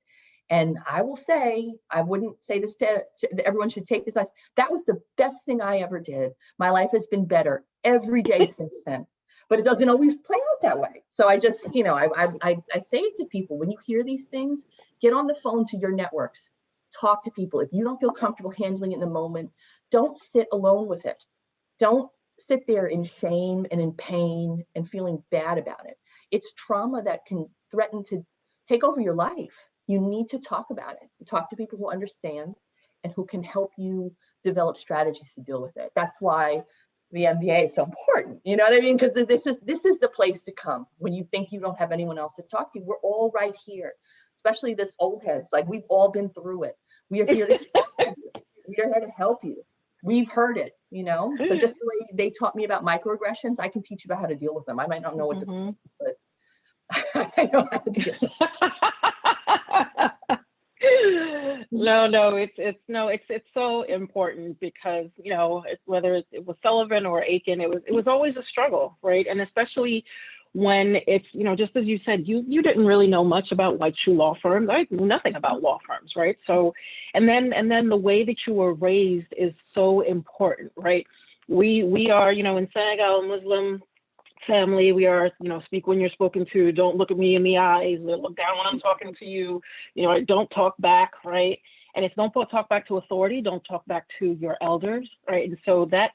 And I will say, I wouldn't say this to everyone should take this. That was the best thing I ever did. My life has been better every day since then, but it doesn't always play out that way. So I just, I say it to people, when you hear these things, get on the phone to your networks, talk to people. If you don't feel comfortable handling it in the moment, don't sit alone with it. Don't sit there in shame and in pain and feeling bad about it. It's trauma that can threaten to take over your life. You need to talk about it. Talk to people who understand and who can help you develop strategies to deal with it. That's why the MBA is so important. You know what I mean? Because this is the place to come when you think you don't have anyone else to talk to. We're all right here. especially this old heads. Like, we've all been through it. We are here to talk to you. We are here to help you. We've heard it, you know? So just the way they taught me about microaggressions, I can teach you about how to deal with them. I might not know what to do, but I know how to deal with them. No, it's so important because, you know, whether it was Sullivan or Aiken, it was always a struggle, right? And especially when it's, you know, just as you said, you didn't really know much about white shoe law firms. I knew nothing about law firms, right? So, and then the way that you were raised is so important, right? We are, you know, in Senegal, Muslim family, we are, you know, speak when you're spoken to, don't look at me in the eyes, look down when I'm talking to you, you know, don't talk back, right? And if don't talk back to authority, don't talk back to your elders, right? And so that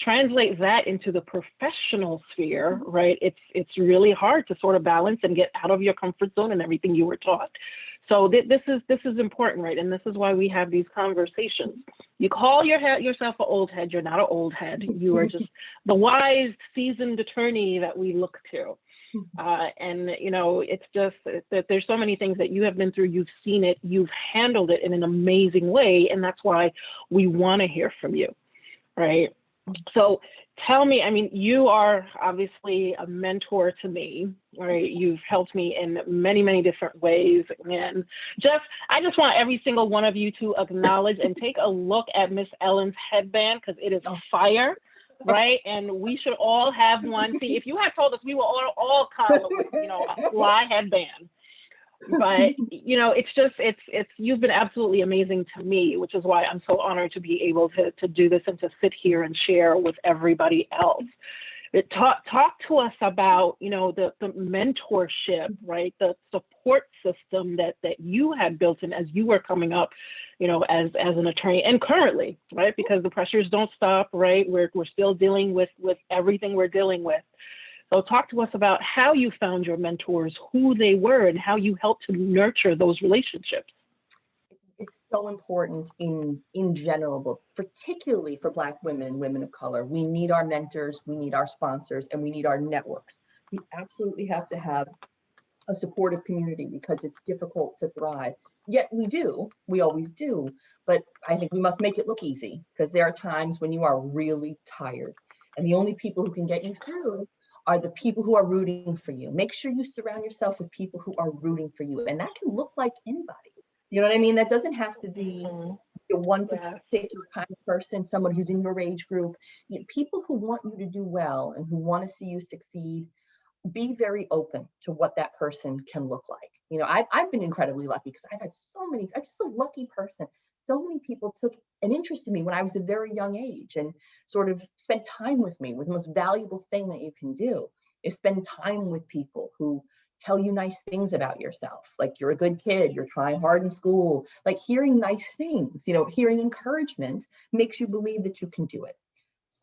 translate that into the professional sphere, right? It's really hard to sort of balance and get out of your comfort zone and everything you were taught. So this is important, right? And this is why we have these conversations. You call yourself an old head. You're not an old head. You are just the wise, seasoned attorney that we look to. And, you know, it's just that there's so many things that you have been through. You've seen it. You've handled it in an amazing way. And that's why we want to hear from you, right? So tell me, I mean, you are obviously a mentor to me, right? You've helped me in many, many different ways. And I just want every single one of you to acknowledge and take a look at Miss Ellen's headband, because it is fire, right? And we should all have one. See, if you had told us, we will all come with, you know, a fly headband. But, you know, it's you've been absolutely amazing to me, which is why I'm so honored to be able to do this and to sit here and share with everybody else. Talk to us about, you know, the mentorship, right? The support system that you had built in as you were coming up, you know, as an attorney, and currently, right? Because the pressures don't stop, right? We're still dealing with everything we're dealing with. So talk to us about how you found your mentors, who they were, and how you helped to nurture those relationships. It's so important in general, but particularly for Black women and women of color. We need our mentors, we need our sponsors, and we need our networks. We absolutely have to have a supportive community because it's difficult to thrive. Yet we always do, but I think we must make it look easy, because there are times when you are really tired. And the only people who can get you through are the people who are rooting for you. Make sure you surround yourself with people who are rooting for you. And that can look like anybody. You know what I mean? That doesn't have to be one particular kind of person, someone who's in your age group. You know, people who want you to do well and who want to see you succeed. Be very open to what that person can look like. You know, I've been incredibly lucky because I've had I'm just a lucky person. So many people took an interest in me when I was a very young age and sort of spent time with me. It was the most valuable thing that you can do, is spend time with people who tell you nice things about yourself. Like, you're a good kid, you're trying hard in school, like hearing nice things, you know, hearing encouragement makes you believe that you can do it.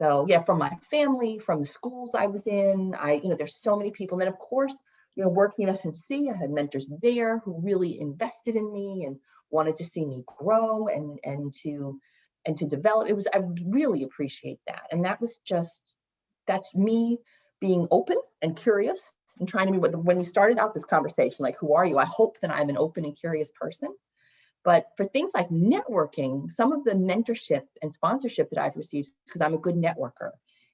So yeah, from my family, from the schools I was in, there's so many people. And then of course, you know, working at SNC, I had mentors there who really invested in me and wanted to see me grow and to develop. I really appreciate that. And that's me being open and curious and trying to be when we started out this conversation, like, who are you? I hope that I'm an open and curious person. But for things like networking, some of the mentorship and sponsorship that I've received, because I'm a good networker.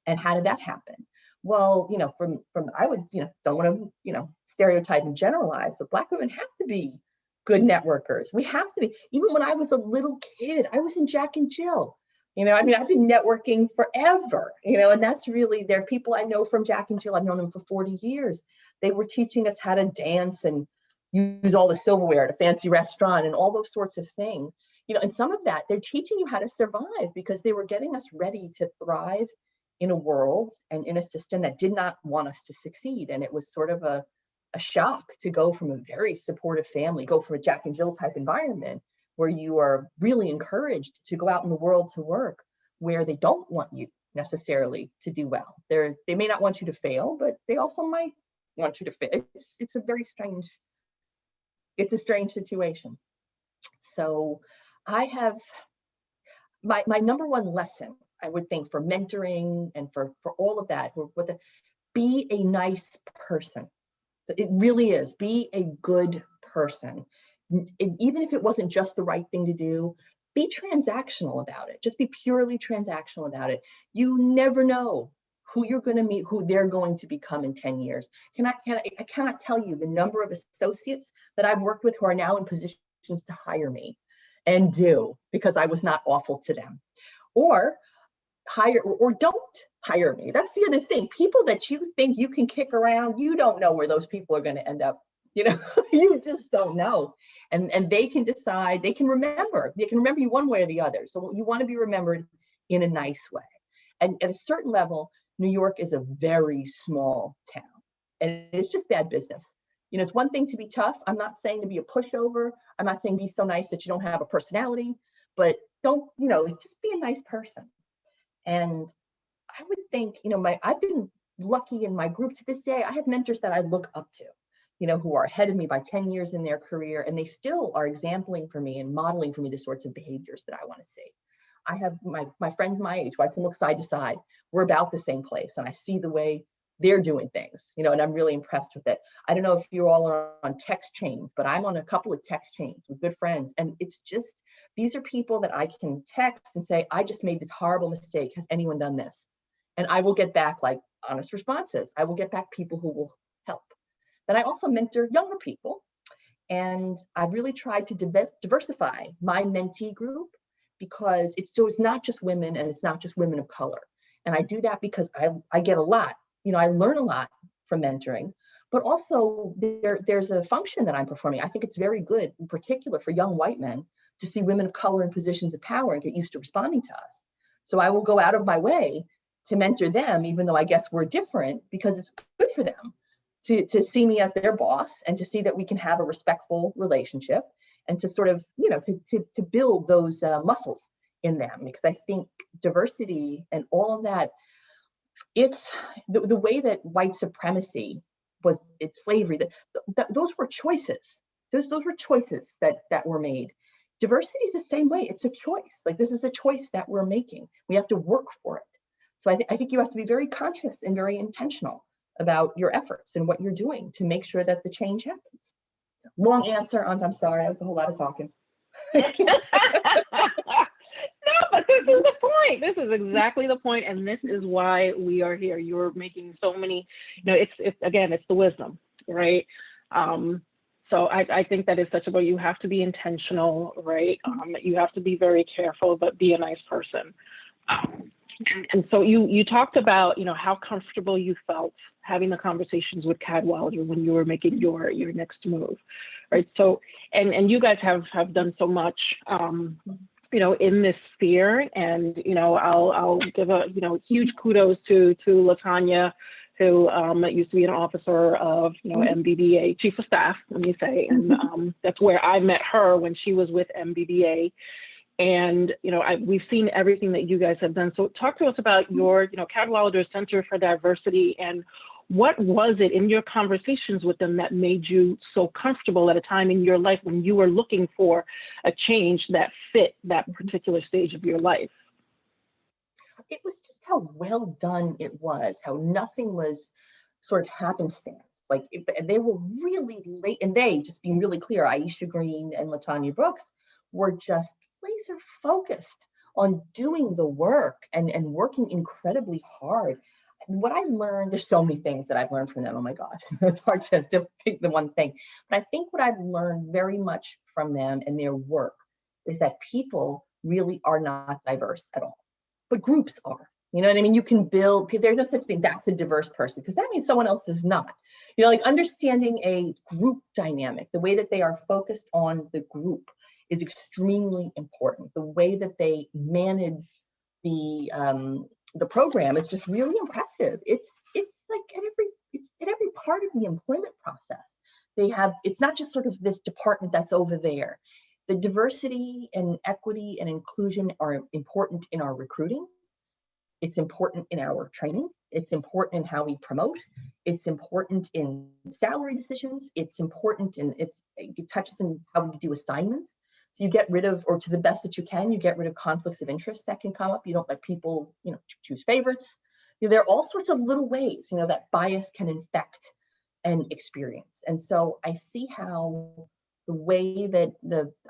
And how did that happen? Well, you know, from I would, you know, don't want to, you know, stereotype and generalize, but Black women have to be good networkers. We have to be. Even when I was a little kid, I was in Jack and Jill. You know, I mean, I've been networking forever, you know, and that's really, there are people I know from Jack and Jill. I've known them for 40 years. They were teaching us how to dance and use all the silverware at a fancy restaurant and all those sorts of things, you know, and some of that they're teaching you how to survive because they were getting us ready to thrive in a world and in a system that did not want us to succeed. And it was sort of a shock to go from a very supportive family, go from a Jack and Jill type environment where you are really encouraged to go out in the world to work, where they don't want you necessarily to do well. They may not want you to fail, but they also might want you to fail. It's a very strange situation. So I have my number one lesson, I would think, for mentoring and for all of that, be a nice person. It really is. Be a good person, even if it wasn't just the right thing to do, be transactional about it. Just be purely transactional about it. You never know who you're going to meet, who they're going to become in 10 years. I cannot tell you the number of associates that I've worked with who are now in positions to hire me and do because I was not awful to them. Or hire or don't hire me. That's the other thing. People that you think you can kick around, you don't know where those people are going to end up. You know, you just don't know. And they can decide, they can remember you one way or the other. So you want to be remembered in a nice way. And at a certain level, New York is a very small town and it's just bad business. You know, it's one thing to be tough. I'm not saying to be a pushover. I'm not saying be so nice that you don't have a personality, but don't, you know, just be a nice person. And I would think, you know, I've been lucky in my group to this day. I have mentors that I look up to, you know, who are ahead of me by 10 years in their career, and they still are exempling for me and modeling for me the sorts of behaviors that I want to see. I have my friends my age, who I can look side to side. We're about the same place, and I see the way they're doing things, you know, and I'm really impressed with it. I don't know if you all are on text chains, but I'm on a couple of text chains with good friends. And it's just, these are people that I can text and say, I just made this horrible mistake. Has anyone done this? And I will get back like honest responses. I will get back people who will help. Then I also mentor younger people. And I've really tried to diversify my mentee group because it's not just women and it's not just women of color. And I do that because I get a lot. You know, I learn a lot from mentoring, but also there's a function that I'm performing. I think it's very good, in particular for young white men, to see women of color in positions of power and get used to responding to us. So I will go out of my way to mentor them, even though I guess we're different, because it's good for them to see me as their boss and to see that we can have a respectful relationship and to sort of, you know, to build those muscles in them. Because I think diversity and all of that, it's the way that white supremacy was, it's slavery, those were choices. Those were choices that were made. Diversity is the same way. It's a choice. Like, this is a choice that we're making. We have to work for it. So I think you have to be very conscious and very intentional about your efforts and what you're doing to make sure that the change happens. So, long answer, Anta, I'm sorry. That was a whole lot of talking. No, but this is the point. This is exactly the point, and this is why we are here. You're making so many, you know, it's again, it's the wisdom, right? So I think that is such a way. You have to be intentional, right? You have to be very careful, but be a nice person. And so you talked about, you know, how comfortable you felt having the conversations with Cadwalader when you were making your next move, right? So, and you guys have done so much, you know, in this sphere. And, you know, I'll give a, you know, huge kudos to LaTanya, who used to be an officer of, you know, MBBA Chief of Staff, let me say. And that's where I met her when she was with MBBA. And, you know, we've seen everything that you guys have done. So talk to us about your, you know, Cadwalader Center for Diversity, and what was it in your conversations with them that made you so comfortable at a time in your life when you were looking for a change that fit that particular stage of your life? It was just how well done it was, how nothing was sort of happenstance. Like, they were really late, and they, just being really clear, Aisha Green and LaTanya Brooks were just laser focused on doing the work and working incredibly hard. What I learned, there's so many things that I've learned from them. Oh my God, it's hard to pick the one thing. But I think what I've learned very much from them and their work is that people really are not diverse at all, but groups are. You know what I mean? You can build, there's no such thing, that's a diverse person, because that means someone else is not. You know, like understanding a group dynamic, the way that they are focused on the group is extremely important. The way that they manage the program is just really impressive. It's like at every part of the employment process. They have, it's not just sort of this department that's over there. The diversity and equity and inclusion are important in our recruiting. It's important in our training. It's important in how we promote. It's important in salary decisions. It's important in, it touches on how we do assignments. So you get rid of, or to the best that you can, you get rid of conflicts of interest that can come up. You don't let people, you know, choose favorites. You know, there are all sorts of little ways, you know, that bias can infect an experience. And so I see how the way that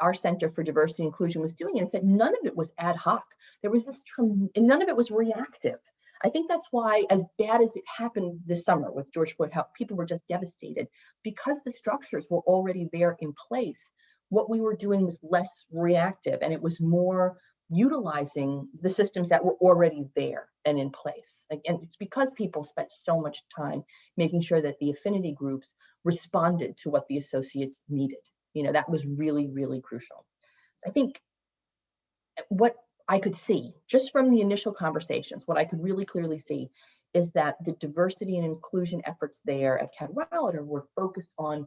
our Center for Diversity and Inclusion was doing it, is that none of it was ad hoc. There was this, and none of it was reactive. I think that's why, as bad as it happened this summer with George Floyd, how people were just devastated, because the structures were already there in place. What we were doing was less reactive, and it was more utilizing the systems that were already there and in place. And it's because people spent so much time making sure that the affinity groups responded to what the associates needed. That was really, really crucial. So I think what I could see just from the initial conversations, what I could really clearly see is that the diversity and inclusion efforts there at Cadwalader were focused on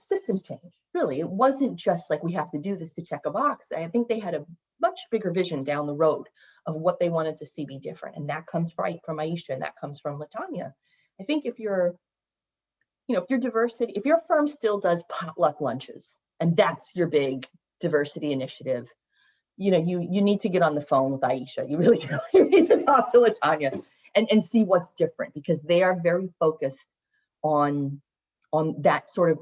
systems change. Really, it wasn't just like, we have to do this to check a box. I think they had a much bigger vision down the road of what they wanted to see be different. And that comes right from Aisha, and that comes from LaTanya. I think if your firm still does potluck lunches, and that's your big diversity initiative, you need to get on the phone with Aisha. You really do. You need to talk to LaTanya and see what's different, because they are very focused on that sort of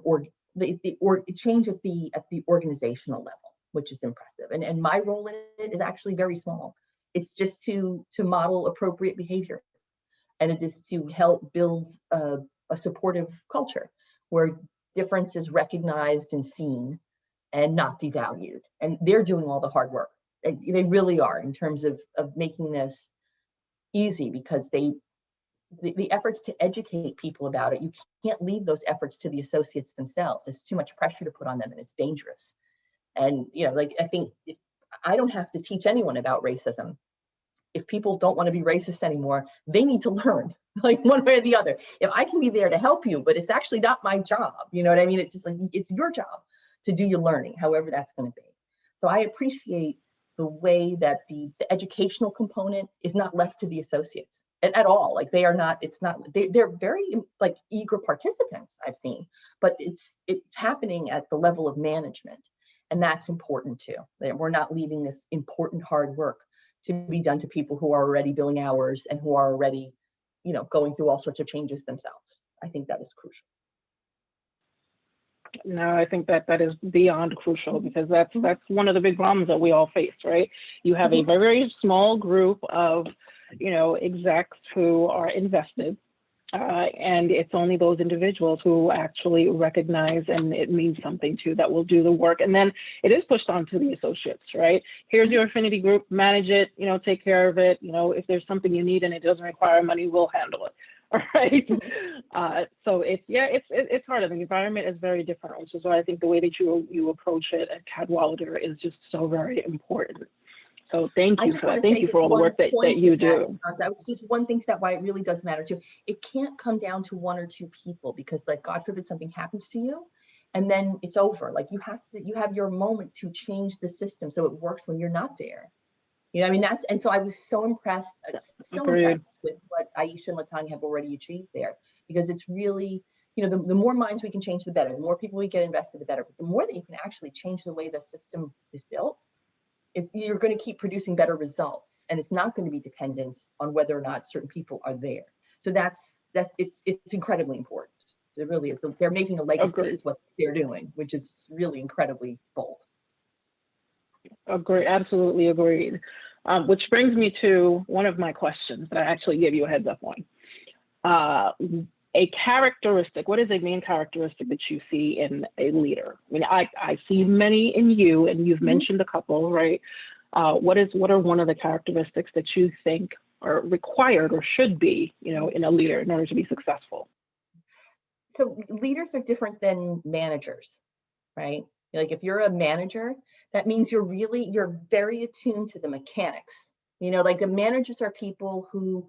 change at the organizational level, which is impressive. And my role in it is actually very small. It's just to model appropriate behavior, and it is to help build a supportive culture where difference is recognized and seen and not devalued. And they're doing all the hard work. They really are, in terms of making this easy, because the efforts to educate people about it, you can't leave those efforts to the associates themselves. There's too much pressure to put on them, and it's dangerous. And I think I don't have to teach anyone about racism. If people don't want to be racist anymore, they need to learn, like, one way or the other. If I can be there to help you, but it's actually not my job, you know what I mean? It's just like, it's your job to do your learning, however that's going to be. So I appreciate the way that the educational component is not left to the associates at all. Like, they're very like eager participants, I've seen, but it's happening at the level of management. And that's important too. That we're not leaving this important hard work to be done to people who are already billing hours and who are already, going through all sorts of changes themselves. I think that is crucial. No, I think that is beyond crucial, because that's one of the big problems that we all face, right? You have a very small group of, execs who are invested, and it's only those individuals who actually recognize, and it means something to, that will do the work. And then it is pushed on to the associates, right? Here's your affinity group, manage it, take care of it. If there's something you need and it doesn't require money, we'll handle it. All right. So it's hard. The environment is very different, which is why I think the way that you approach it at Cadwalader is just so very important. So thank you for that. Thank you for all the work that you do. That was just one thing to that, why it really does matter too. It can't come down to one or two people, because, like, God forbid something happens to you, and then it's over. Like, you have your moment to change the system so it works when you're not there. And so I was so impressed with what Aisha and LaTanya have already achieved there, because it's really, the more minds we can change, the better. The more people we get invested, the better. But the more that you can actually change the way the system is built, you're going to keep producing better results, and it's not going to be dependent on whether or not certain people are there. So it's incredibly important. It really is. They're making a legacy, is what they're doing, which is really incredibly bold. Agree, absolutely agreed. Which brings me to one of my questions that I actually gave you a heads up on. A characteristic, what is a main characteristic that you see in a leader? I see many in you, and you've mentioned a couple, right? What are one of the characteristics that you think are required or should be, in a leader in order to be successful? So leaders are different than managers, right? Like, if you're a manager, that means you're very attuned to the mechanics. Like, the managers are people who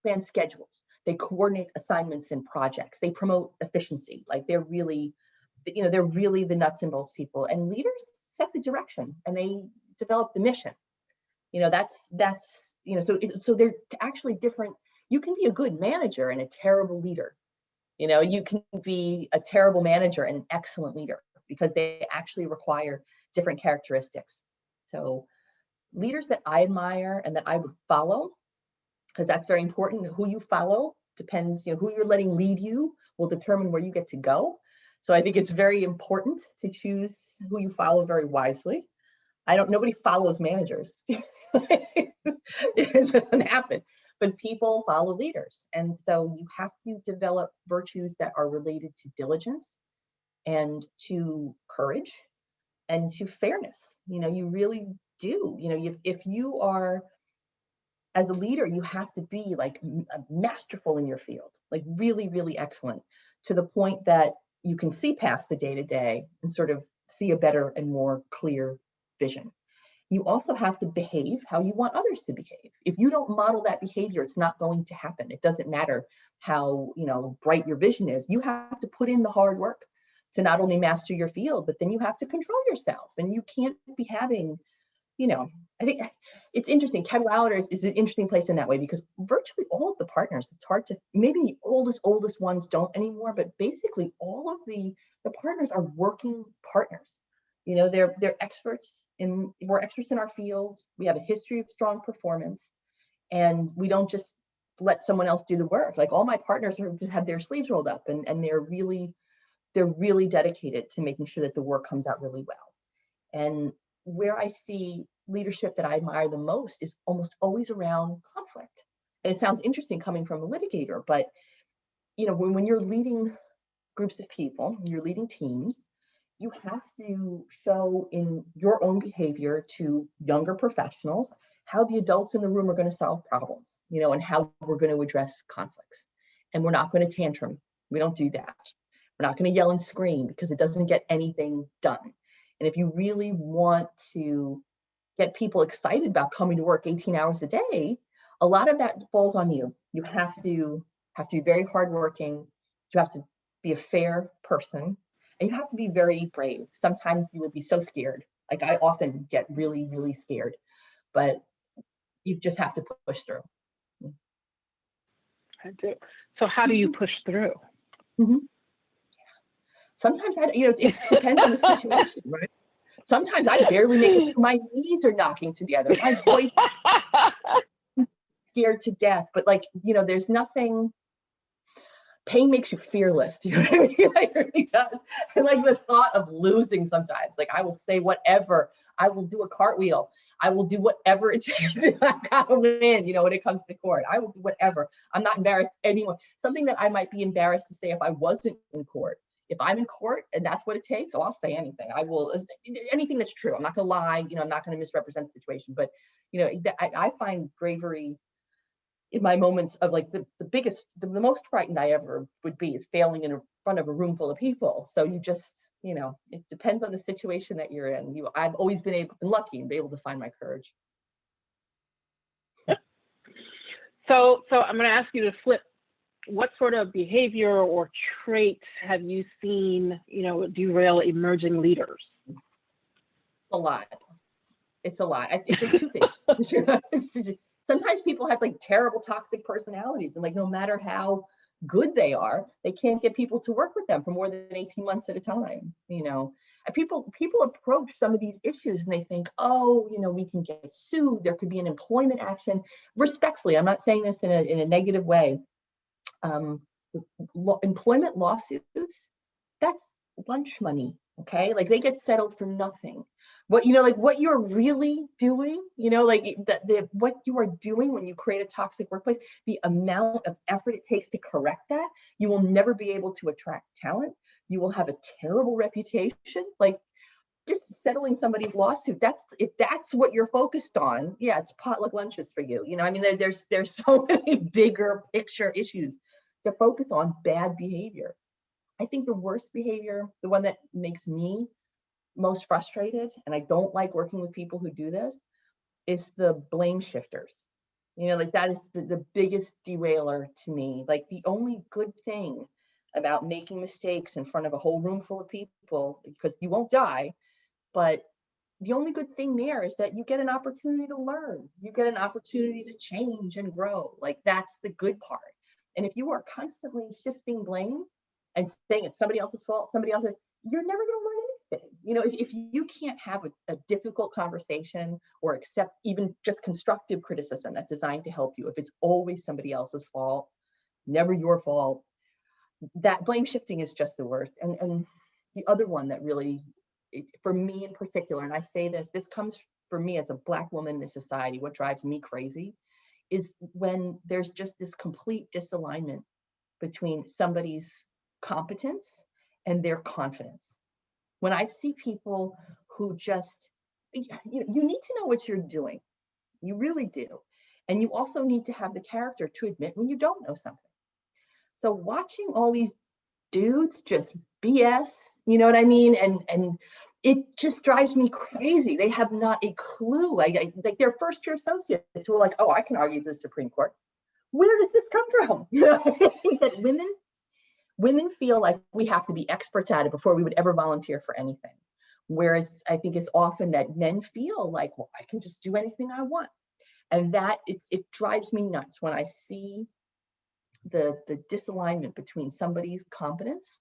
plan schedules. They coordinate assignments and projects. They promote efficiency. Like, they're really the nuts and bolts people. And leaders set the direction, and they develop the mission. So they're actually different. You can be a good manager and a terrible leader. You can be a terrible manager and an excellent leader, because they actually require different characteristics. So leaders that I admire and that I would follow, because that's very important. Who you follow depends, who you're letting lead you will determine where you get to go. So I think it's very important to choose who you follow very wisely. Nobody follows managers. It doesn't happen, but people follow leaders. And so you have to develop virtues that are related to diligence and to courage and to fairness. You really do. If you are, as a leader, you have to be like masterful in your field, like really, really excellent, to the point that you can see past the day to day and sort of see a better and more clear vision. You also have to behave how you want others to behave. If you don't model that behavior, it's not going to happen. It doesn't matter how, bright your vision is. You have to put in the hard work to not only master your field, but then you have to control yourself. And you can't be having, I think it's interesting. Cadwalader is an interesting place in that way, because virtually all of the partners, it's hard to, maybe the oldest ones don't anymore, but basically all of the partners are working partners. They're experts we're experts in our fields. We have a history of strong performance, and we don't just let someone else do the work. Like, all my partners have their sleeves rolled up, and they're really dedicated to making sure that the work comes out really well. And where I see leadership that I admire the most is almost always around conflict. And it sounds interesting coming from a litigator, but when you're leading groups of people, you're leading teams, you have to show in your own behavior to younger professionals how the adults in the room are going to solve problems, and how we're going to address conflicts. And we're not going to tantrum. We don't do that. We're not going to yell and scream, because it doesn't get anything done. And if you really want to get people excited about coming to work 18 hours a day, a lot of that falls on you. You have to be very hardworking. You have to be a fair person, and you have to be very brave. Sometimes you will be so scared. Like, I often get really, really scared, but you just have to push through. I do. So how do you push through? Mm-hmm. Sometimes it depends on the situation, right? Sometimes I barely make it through. My knees are knocking together. My voice is scared to death. But there's nothing. Pain makes you fearless. You know what I mean? Like, it really does. And the thought of losing sometimes, I will say whatever. I will do a cartwheel. I will do whatever it takes. I gotta win, when it comes to court. I will do whatever. I'm not embarrassed anyone. Something that I might be embarrassed to say if I wasn't in court. If I'm in court and that's what it takes, I'll say anything. I will, anything that's true. I'm not going to lie. I'm not going to misrepresent the situation. But, I find bravery in my moments of the biggest, the most frightened I ever would be is failing in front of a room full of people. So you just, it depends on the situation that you're in. I've always been lucky and be able to find my courage. So I'm going to ask you to flip. What sort of behavior or traits have you seen, derail emerging leaders? A lot. It's a lot. I think there are two things. Sometimes people have terrible toxic personalities, and no matter how good they are, they can't get people to work with them for more than 18 months at a time. And people approach some of these issues and they think, we can get sued. There could be an employment action. Respectfully, I'm not saying this in a negative way. Employment lawsuits, that's lunch money. Okay, they get settled for nothing. What what you're really doing, what you are doing when you create a toxic workplace, the amount of effort it takes to correct that, you will never be able to attract talent. You will have a terrible reputation. Just settling somebody's lawsuit, if that's what you're focused on, yeah, it's potluck lunches for you. There's so many bigger picture issues to focus on. Bad behavior. I think the worst behavior, the one that makes me most frustrated, and I don't like working with people who do this, is the blame shifters. That is the biggest derailer to me. The only good thing about making mistakes in front of a whole room full of people, because you won't die, but the only good thing there is that you get an opportunity to learn. You get an opportunity to change and grow. That's the good part. And if you are constantly shifting blame and saying it's somebody else's fault, you're never going to learn anything. If you can't have a difficult conversation or accept even just constructive criticism that's designed to help you, if it's always somebody else's fault, never your fault, that blame shifting is just the worst. And the other one that really, for me in particular, and I say this comes for me as a Black woman in this society, what drives me crazy is when there's just this complete disalignment between somebody's competence and their confidence. When I see people who just, you need to know what you're doing. You really do. And you also need to have the character to admit when you don't know something. So watching all these dudes just BS, you know what I mean? And it just drives me crazy. They have not a clue. Like they're first year associates who are like, oh, I can argue the Supreme Court. Where does this come from? You know, I think that women feel like we have to be experts at it before we would ever volunteer for anything. Whereas I think it's often that men feel like, well, I can just do anything I want. And that it drives me nuts when I see the disalignment between somebody's competence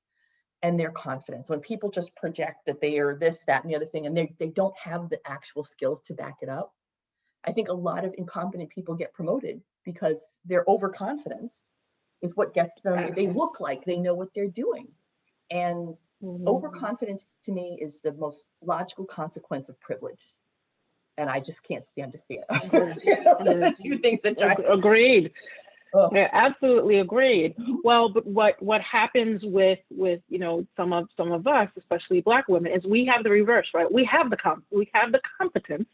and their confidence. When people just project that they are this, that, and the other thing, and they don't have the actual skills to back it up. I think a lot of incompetent people get promoted because their overconfidence is what gets them, they look like they know what they're doing. And overconfidence to me is the most logical consequence of privilege. And I just can't stand to see it. The two things that drive me. Agreed. Yeah, absolutely agreed. Well, but what happens with some of us, especially Black women, is we have the reverse, right? We have the competence,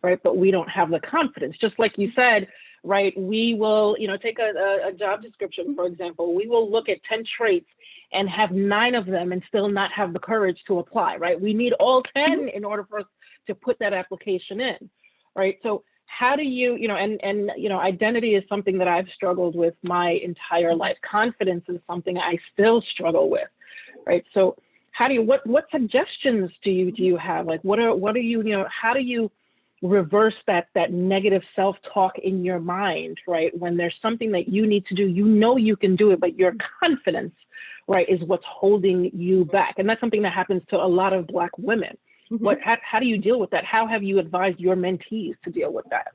right? But we don't have the confidence. Just like you said, right? We will, take a job description, for example. We will look at 10 traits and have 9 of them and still not have the courage to apply, right? We need all 10 in order for us to put that application in, right? So how do you, identity is something that I've struggled with my entire life. Confidence is something I still struggle with, right? So how do you, what suggestions do you have? Like, what are you, how do you reverse that negative self-talk in your mind, right? When there's something that you need to do, you can do it, but your confidence, right, is what's holding you back. And that's something that happens to a lot of Black women. How do you deal with that? How have you advised your mentees to deal with that?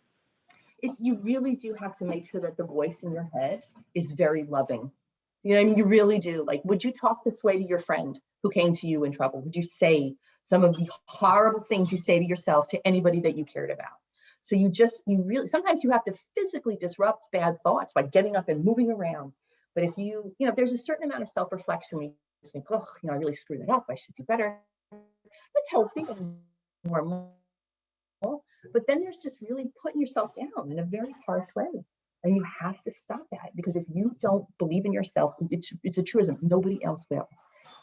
You really do have to make sure that the voice in your head is very loving. You know what I mean? You really do. Like, would you talk this way to your friend who came to you in trouble? Would you say some of the horrible things you say to yourself to anybody that you cared about? So you really, sometimes you have to physically disrupt bad thoughts by getting up and moving around. But if if there's a certain amount of self-reflection where you think, oh, I really screwed that up, I should do better. That's healthy and normal. But then there's just really putting yourself down in a very harsh way. And you have to stop that, because if you don't believe in yourself, it's a truism, nobody else will.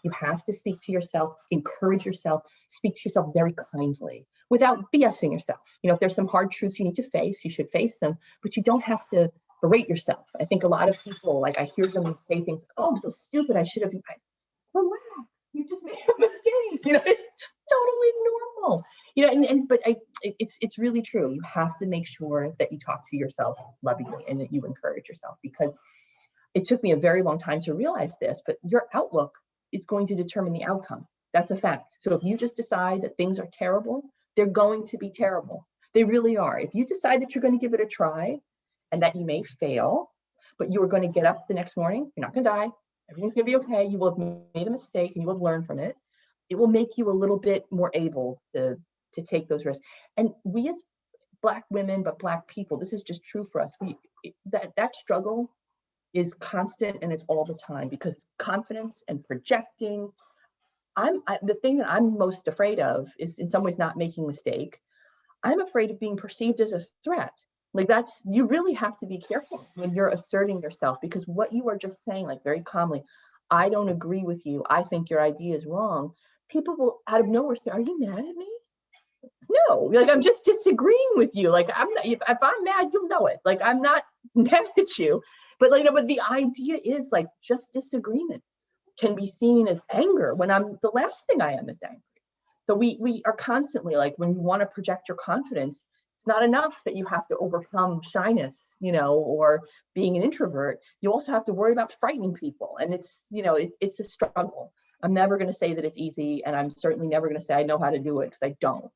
You have to speak to yourself, encourage yourself, speak to yourself very kindly without BSing yourself. If there's some hard truths you need to face, you should face them, but you don't have to berate yourself. I think a lot of people, like I hear them say things, oh, I'm so stupid, I should have, relax, you just made a mistake. It's totally normal. But it's really true. You have to make sure that you talk to yourself lovingly and that you encourage yourself, because it took me a very long time to realize this, but your outlook is going to determine the outcome. That's a fact. So if you just decide that things are terrible, they're going to be terrible. They really are. If you decide that you're going to give it a try and that you may fail, but you are going to get up the next morning, you're not going to die, everything's going to be okay, you will have made a mistake and you will have learned from it, it will make you a little bit more able to take those risks. And we as Black women, but Black people, this is just true for us. That struggle is constant and it's all the time, because confidence and projecting, the thing that I'm most afraid of is in some ways not making a mistake. I'm afraid of being perceived as a threat. Like you really have to be careful when you're asserting yourself, because what you are just saying, like very calmly, I don't agree with you, I think your idea is wrong. People will out of nowhere say, are you mad at me? No, like I'm just disagreeing with you. Like I'm not, if I'm mad, you'll know it. Like I'm not mad at you, but but the idea is like just disagreement can be seen as anger when the last thing I am is angry. So we are constantly like, when you want to project your confidence, it's not enough that you have to overcome shyness, or being an introvert. You also have to worry about frightening people, and it's a struggle. I'm never going to say that it's easy, and I'm certainly never going to say I know how to do it, because I don't.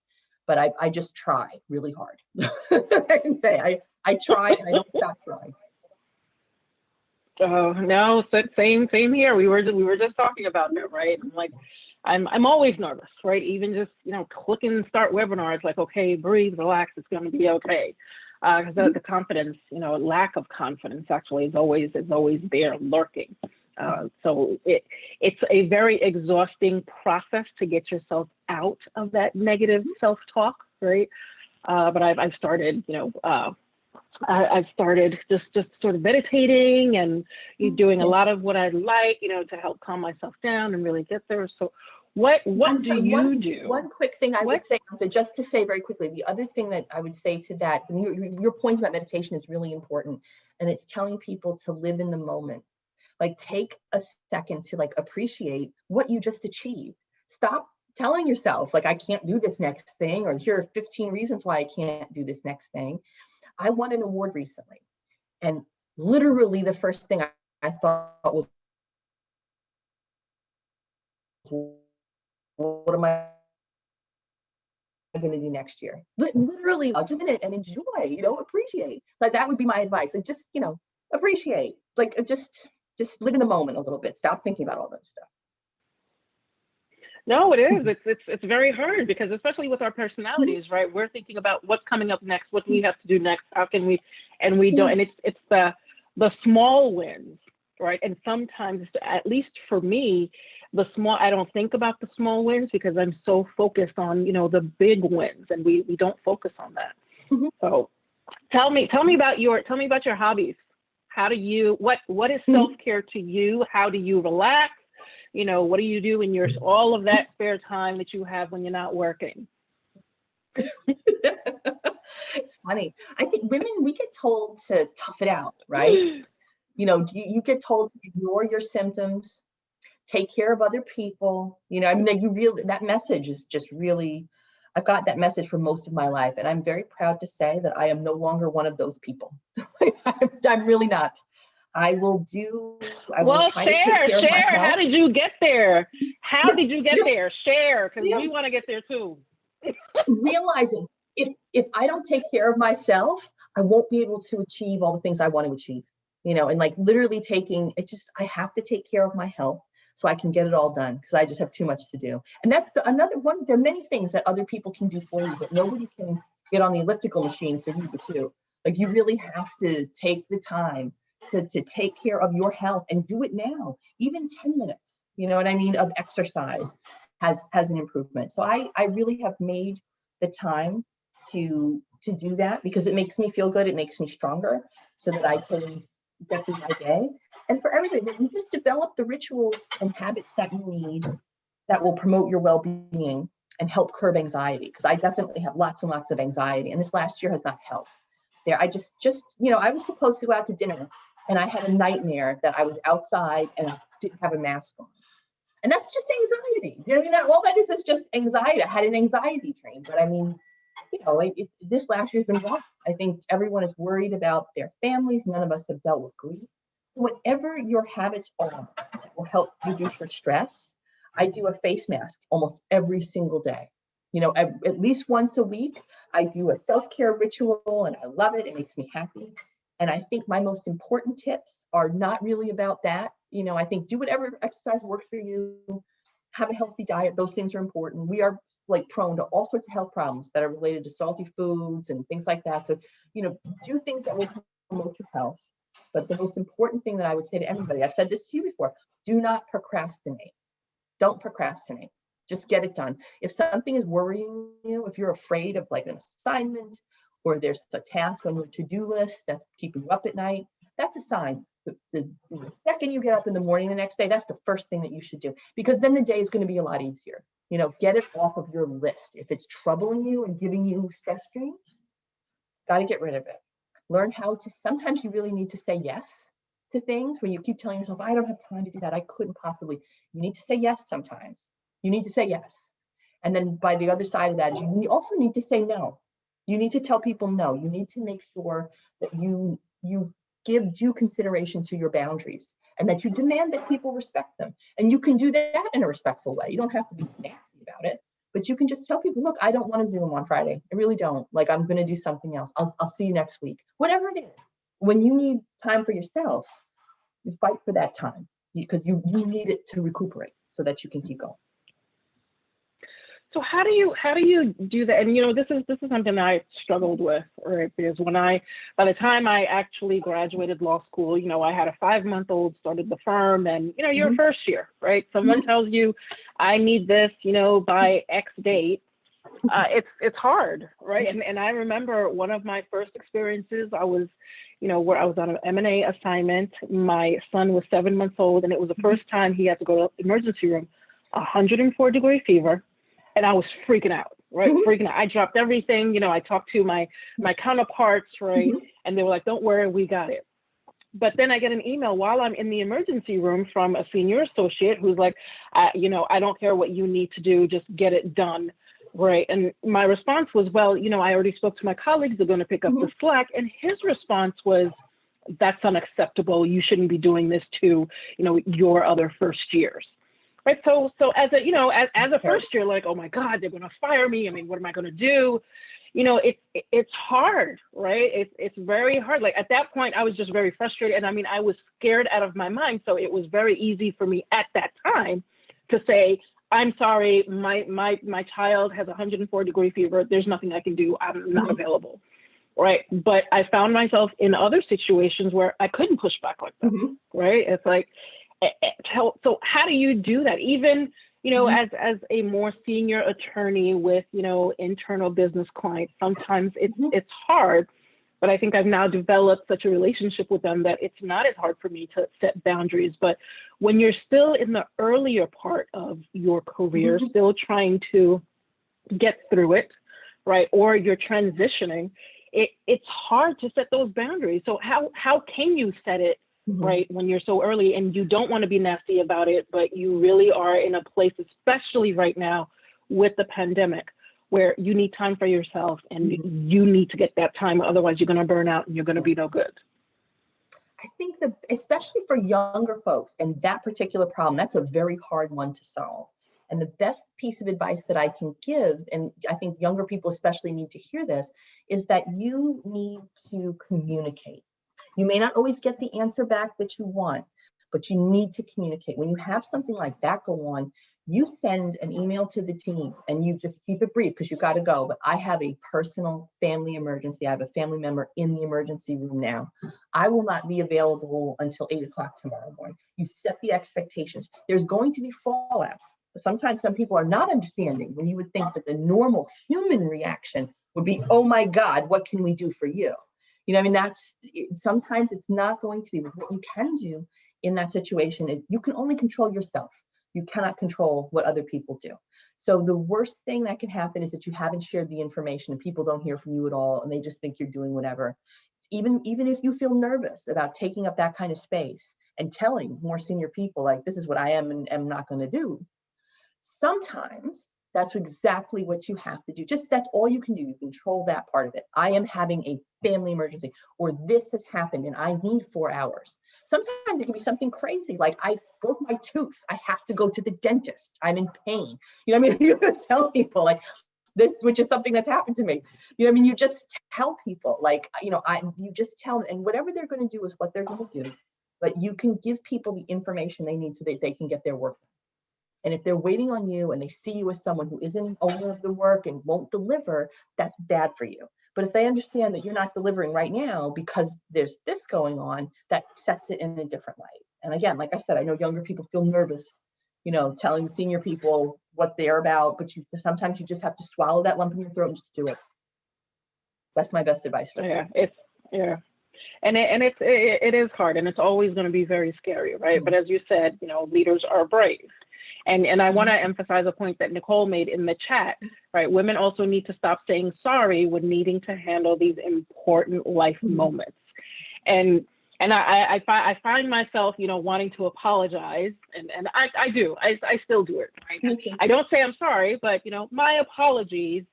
But I just try really hard. I can say I try and I don't stop trying. Oh no, same here. We were just talking about that, right? I'm like, I'm always nervous, right? Even just clicking start webinar, it's like, okay, breathe, relax, it's going to be okay. Because the confidence, lack of confidence actually is always there lurking. So it's a very exhausting process to get yourself out of that negative self-talk, right? But I've started, I've started just sort of meditating and doing a lot of what I like, to help calm myself down and really get there. So what do you do? One quick thing I would say, just to say very quickly, the other thing that I would say to that, your point about meditation is really important, and it's telling people to live in the moment. Like, take a second to appreciate what you just achieved. Stop telling yourself I can't do this next thing, or here are 15 reasons why I can't do this next thing. I won an award recently, and literally the first thing I thought was, what am I going to do next year? Literally, just in it and enjoy, appreciate. That would be my advice. And just, appreciate, just live in the moment a little bit. Stop thinking about all that stuff. No, it is. It's very hard, because especially with our personalities, right? We're thinking about what's coming up next, what we have to do next, how can we, and we don't. And it's the small wins, right? And sometimes, at least for me, I don't think about the small wins because I'm so focused on, the big wins, and we don't focus on that. Mm-hmm. So tell me about your hobbies. How do you, what is self-care to you? How do you relax? What do you do in all of that spare time that you have when you're not working? It's funny. I think women, we get told to tough it out, right? You get told to ignore your symptoms, take care of other people. That message is just really, I've got that message for most of my life. And I'm very proud to say that I am no longer one of those people. I'm really not. I will try to take care of my health. How did you get there? Share, because we want to get there too. Realizing if I don't take care of myself, I won't be able to achieve all the things I want to achieve. And literally I have to take care of my health so I can get it all done, because I just have too much to do. And that's another one. There are many things that other people can do for you, but nobody can get on the elliptical machine for you too. You really have to take the time to take care of your health, and do it now. Even 10 minutes, of exercise has an improvement. So I really have made the time to do that, because it makes me feel good. It makes me stronger, so that I can get through my day. And for everybody, you just develop the rituals and habits that you need that will promote your well-being and help curb anxiety. Because I definitely have lots and lots of anxiety, and this last year has not helped. I just I was supposed to go out to dinner, and I had a nightmare that I was outside and I didn't have a mask on. And that's just anxiety. All that is just anxiety. I had an anxiety train. But this last year's been rough. I think everyone is worried about their families. None of us have dealt with grief. So whatever your habits are that will help reduce your stress, I do a face mask almost every single day. At least once a week, I do a self-care ritual, and I love it. It makes me happy. And I think my most important tips are not really about that. I think do whatever exercise works for you, have a healthy diet. Those things are important. We are prone to all sorts of health problems that are related to salty foods and things like that. So, do things that will promote your health. But the most important thing that I would say to everybody, I've said this to you before, do not procrastinate. Don't procrastinate. Just get it done. If something is worrying you, if you're afraid of an assignment, or there's a task on your to-do list that's keeping you up at night, that's a sign. The second you get up in the morning the next day, that's the first thing that you should do, because then the day is going to be a lot easier. Get it off of your list. If it's troubling you and giving you stress dreams, got to get rid of it. Learn how to, sometimes you really need to say yes to things when you keep telling yourself, I don't have time to do that. I couldn't possibly. You need to say yes sometimes. You need to say yes. And then by the other side of that is you also need to say no. You need to tell people no. You need to make sure that you give due consideration to your boundaries, and that you demand that people respect them. And you can do that in a respectful way. You don't have to be nasty about it, but you can just tell people, look, I don't want to Zoom on Friday. I really don't. I'm going to do something else. I'll see you next week. Whatever it is. When you need time for yourself, You fight for that time because you need it to recuperate so that you can keep going. So how do you do that? And this is something I struggled with, right? Because by the time I actually graduated law school, I had a 5-month-old, started the firm, and your first year, right? Someone tells you, I need this, by X date. It's hard, right? And I remember one of my first experiences, I was, where I was on an M&A assignment. My son was 7 months old, and it was the first time he had to go to the emergency room, 104-degree fever. And I was freaking out, right? Freaking out. I dropped everything. I talked to my counterparts, right? And they were like, don't worry, we got it. But then I get an email while I'm in the emergency room from a senior associate who's like, I don't care what you need to do, just get it done, right? And my response was, well, I already spoke to my colleagues, they're going to pick up the slack. And his response was, that's unacceptable. You shouldn't be doing this to, your other first years. Right. So as a first year, like, oh my God, they're going to fire me. I mean, what am I going to do? It's hard, right? It's very hard. Like at that point, I was just very frustrated. And I mean, I was scared out of my mind. So it was very easy for me at that time to say, I'm sorry, my child has 104-degree fever. There's nothing I can do. I'm not available. Right. But I found myself in other situations where I couldn't push back like that. Right. It's like, so how do you do that? Even, as a more senior attorney with, internal business clients, sometimes it's hard, but I think I've now developed such a relationship with them that it's not as hard for me to set boundaries. But when you're still in the earlier part of your career, still trying to get through it, right? Or you're transitioning, it's hard to set those boundaries. So how can you set it? Right, when you're so early and you don't want to be nasty about it, but you really are in a place, especially right now with the pandemic, where you need time for yourself and you need to get that time. Otherwise, you're going to burn out and you're going to be no good. I think that especially for younger folks and that particular problem, that's a very hard one to solve. And the best piece of advice that I can give, and I think younger people especially need to hear this, is that you need to communicate. You may not always get the answer back that you want, but you need to communicate. When you have something like that go on, you send an email to the team and you just keep it brief because you got to go. But I have a personal family emergency. I have a family member in the emergency room now. I will not be available until 8 o'clock tomorrow morning. You set the expectations. There's going to be fallout. Sometimes some people are not understanding when you would think that the normal human reaction would be, oh my God, what can we do for you? Sometimes it's not going to be. What you can do in that situation is you can only control yourself. You cannot control what other people do. So the worst thing that can happen is that you haven't shared the information and people don't hear from you at all and they just think you're doing whatever. Even if you feel nervous about taking up that kind of space and telling more senior people, like, this is what I am and am not going to do. Sometimes that's exactly what you have to do. That's all you can do. You control that part of it. I am having a family emergency, or this has happened and I need 4 hours. Sometimes it can be something crazy, like I broke my tooth. I have to go to the dentist. I'm in pain. You tell people like this, which is something that's happened to me. You just tell people like, you just tell them, and whatever they're going to do is what they're going to do. But you can give people the information they need so that they can get their work done. And if they're waiting on you and they see you as someone who isn't aware of the work and won't deliver, that's bad for you. But if they understand that you're not delivering right now because there's this going on, that sets it in a different light. And again, like I said, I know younger people feel nervous, telling senior people what they're about, but sometimes you just have to swallow that lump in your throat and just do it. That's my best advice for them. And it is hard, and it's always going to be very scary, right? But as you said, leaders are brave. And I want to emphasize a point that Nicole made in the chat, right? Women also need to stop saying sorry when needing to handle these important life moments. And I find myself, wanting to apologize, and I do. I still do it, right? I don't say I'm sorry, but, my apologies.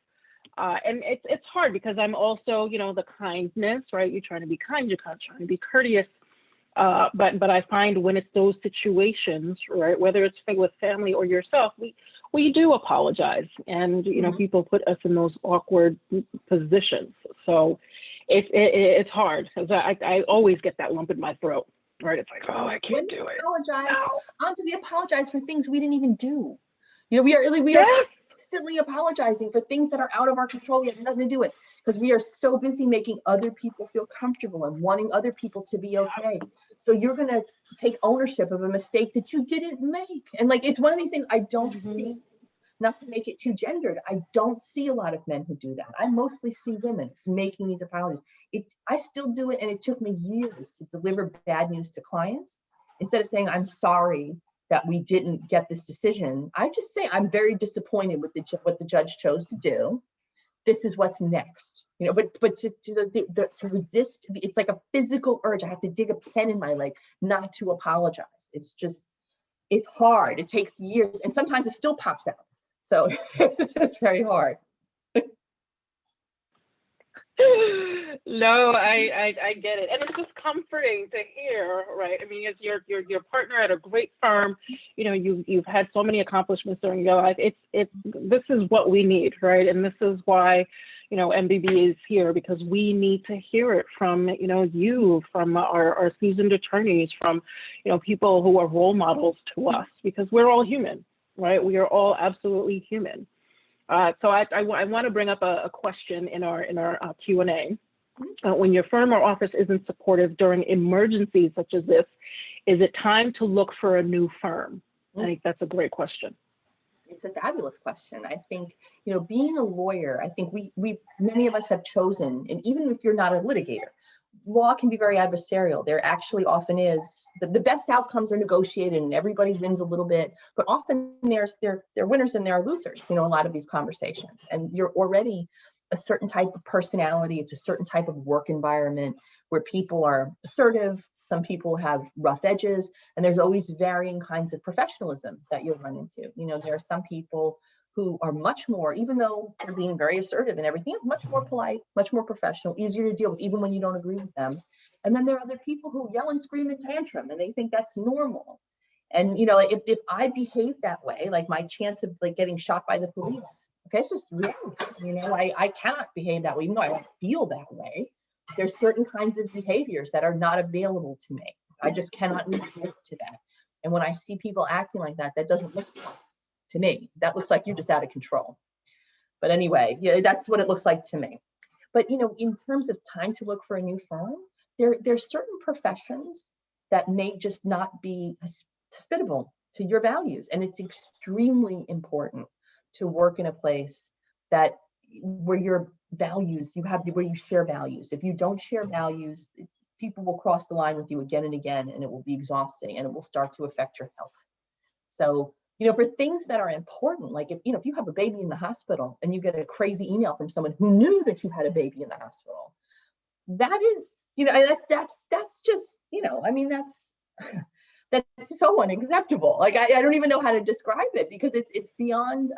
And it's hard because I'm also, the kindness, right? You're trying to be kind, you're trying to be courteous. But I find when it's those situations, right, whether it's with family or yourself, we do apologize, and people put us in those awkward positions. So it's hard because I always get that lump in my throat. right? It's like, oh, I When can't do we it. apologize, No. we apologize for things we didn't even do. We are Yes. constantly apologizing for things that are out of our control. We have nothing to do with, because we are so busy making other people feel comfortable and wanting other people to be okay. So you're going to take ownership of a mistake that you didn't make. And like, it's one of these things I don't see, not to make it too gendered, I don't see a lot of men who do that. I mostly see women making these apologies. I still do it, and it took me years to deliver bad news to clients. Instead of saying, I'm sorry that we didn't get this decision, I just say, I'm very disappointed with what the judge chose to do. This is what's next. But to resist, it's like a physical urge. I have to dig a pen in my leg not to apologize. It's hard. It takes years, and sometimes it still pops out. So it's very hard. No, I get it, and it's just comforting to hear, right? I mean, as your partner at a great firm, you've had so many accomplishments during your life. This is what we need, right? And this is why, MBB is here, because we need to hear it from you, from our seasoned attorneys, from people who are role models to us, because we're all human, right? We are all absolutely human. So I want to bring up a question in our Q&A. When your firm or office isn't supportive during emergencies such as this, is it time to look for a new firm? I think that's a great question. It's a fabulous question. I think, being a lawyer, I think many of us have chosen, and even if you're not a litigator, law can be very adversarial. There actually often is, the best outcomes are negotiated and everybody wins a little bit, but often there are winners and there are losers, a lot of these conversations. And you're already a certain type of personality. It's a certain type of work environment where people are assertive. Some people have rough edges, and there's always varying kinds of professionalism that you'll run into. There are some people who are much more, even though they're being very assertive and everything, much more polite, much more professional, easier to deal with, even when you don't agree with them. And then there are other people who yell and scream and tantrum, and they think that's normal. And, if I behave that way, like my chance of getting shot by the police, okay, it's just real. I cannot behave that way, even though I don't feel that way. There's certain kinds of behaviors that are not available to me. I just cannot relate to that. And when I see people acting like that, that doesn't look good to me. That looks like you're just out of control. But anyway, that's what it looks like to me. But, in terms of time to look for a new firm, there's certain professions that may just not be hospitable to your values. And it's extremely important to work in a place where your values, where you share values. If you don't share values, people will cross the line with you again and again, and it will be exhausting, and it will start to affect your health. So, for things that are important, like if you have a baby in the hospital and you get a crazy email from someone who knew that you had a baby in the hospital, that is, that's just, that's so unacceptable. Like, I don't even know how to describe it, because it's beyond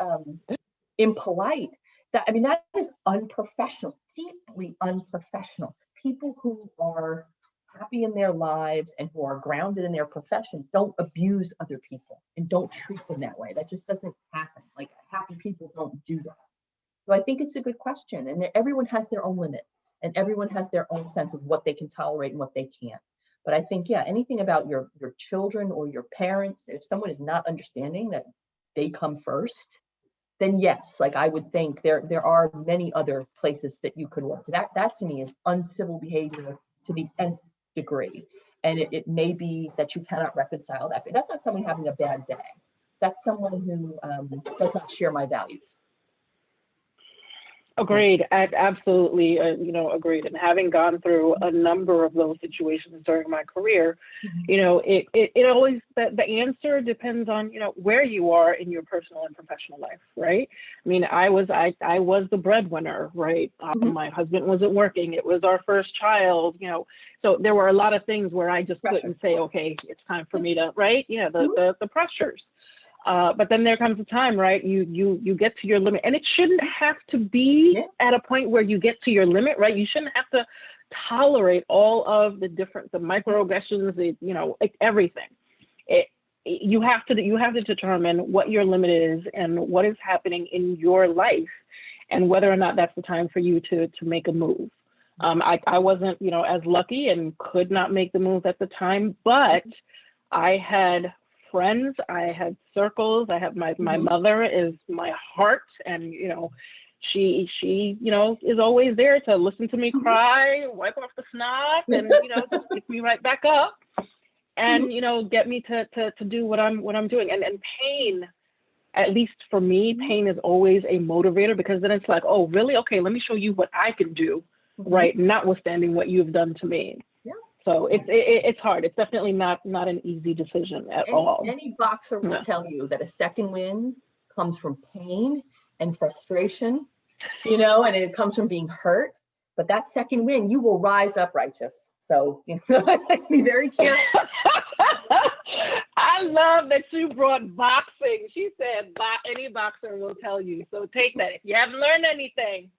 impolite. That is unprofessional, deeply unprofessional. People who are happy in their lives and who are grounded in their profession don't abuse other people and don't treat them that way. That just doesn't happen. Like, happy people don't do that. So I think it's a good question, and everyone has their own limit, and everyone has their own sense of what they can tolerate and what they can't. But I think, anything about your children or your parents, if someone is not understanding that they come first, then yes, like I would think there are many other places that you could work. That to me is uncivil behavior to the nth degree. And it may be that you cannot reconcile that. But that's not someone having a bad day. That's someone who does not share my values. Agreed. Absolutely, agreed. And having gone through a number of those situations during my career, it always, the answer depends on, where you are in your personal and professional life, right? I mean, I was the breadwinner, right? My husband wasn't working. It was our first child, so there were a lot of things where I just couldn't say, okay, it's time for me to, right? The pressures. But then there comes a time, right? You get to your limit, and it shouldn't have to be at a point where you get to your limit, right? You shouldn't have to tolerate all of the microaggressions, everything. You have to determine what your limit is and what is happening in your life, and whether or not that's the time for you to make a move. I wasn't, as lucky and could not make the move at the time, but I had friends, I had circles, I have my mother is my heart, and, she is always there to listen to me cry, wipe off the snot, and, just pick me right back up and, get me to do what I'm doing. And pain, at least for me, pain is always a motivator, because then it's like, oh, really? Okay, let me show you what I can do, right? Notwithstanding what you've done to me. Yeah. So it's hard. It's definitely not an easy decision at all. Any boxer will tell you that a second win comes from pain and frustration, and it comes from being hurt. But that second win, you will rise up righteous. So, be very careful. I love that you brought boxing. She said any boxer will tell you. So take that. If you haven't learned anything,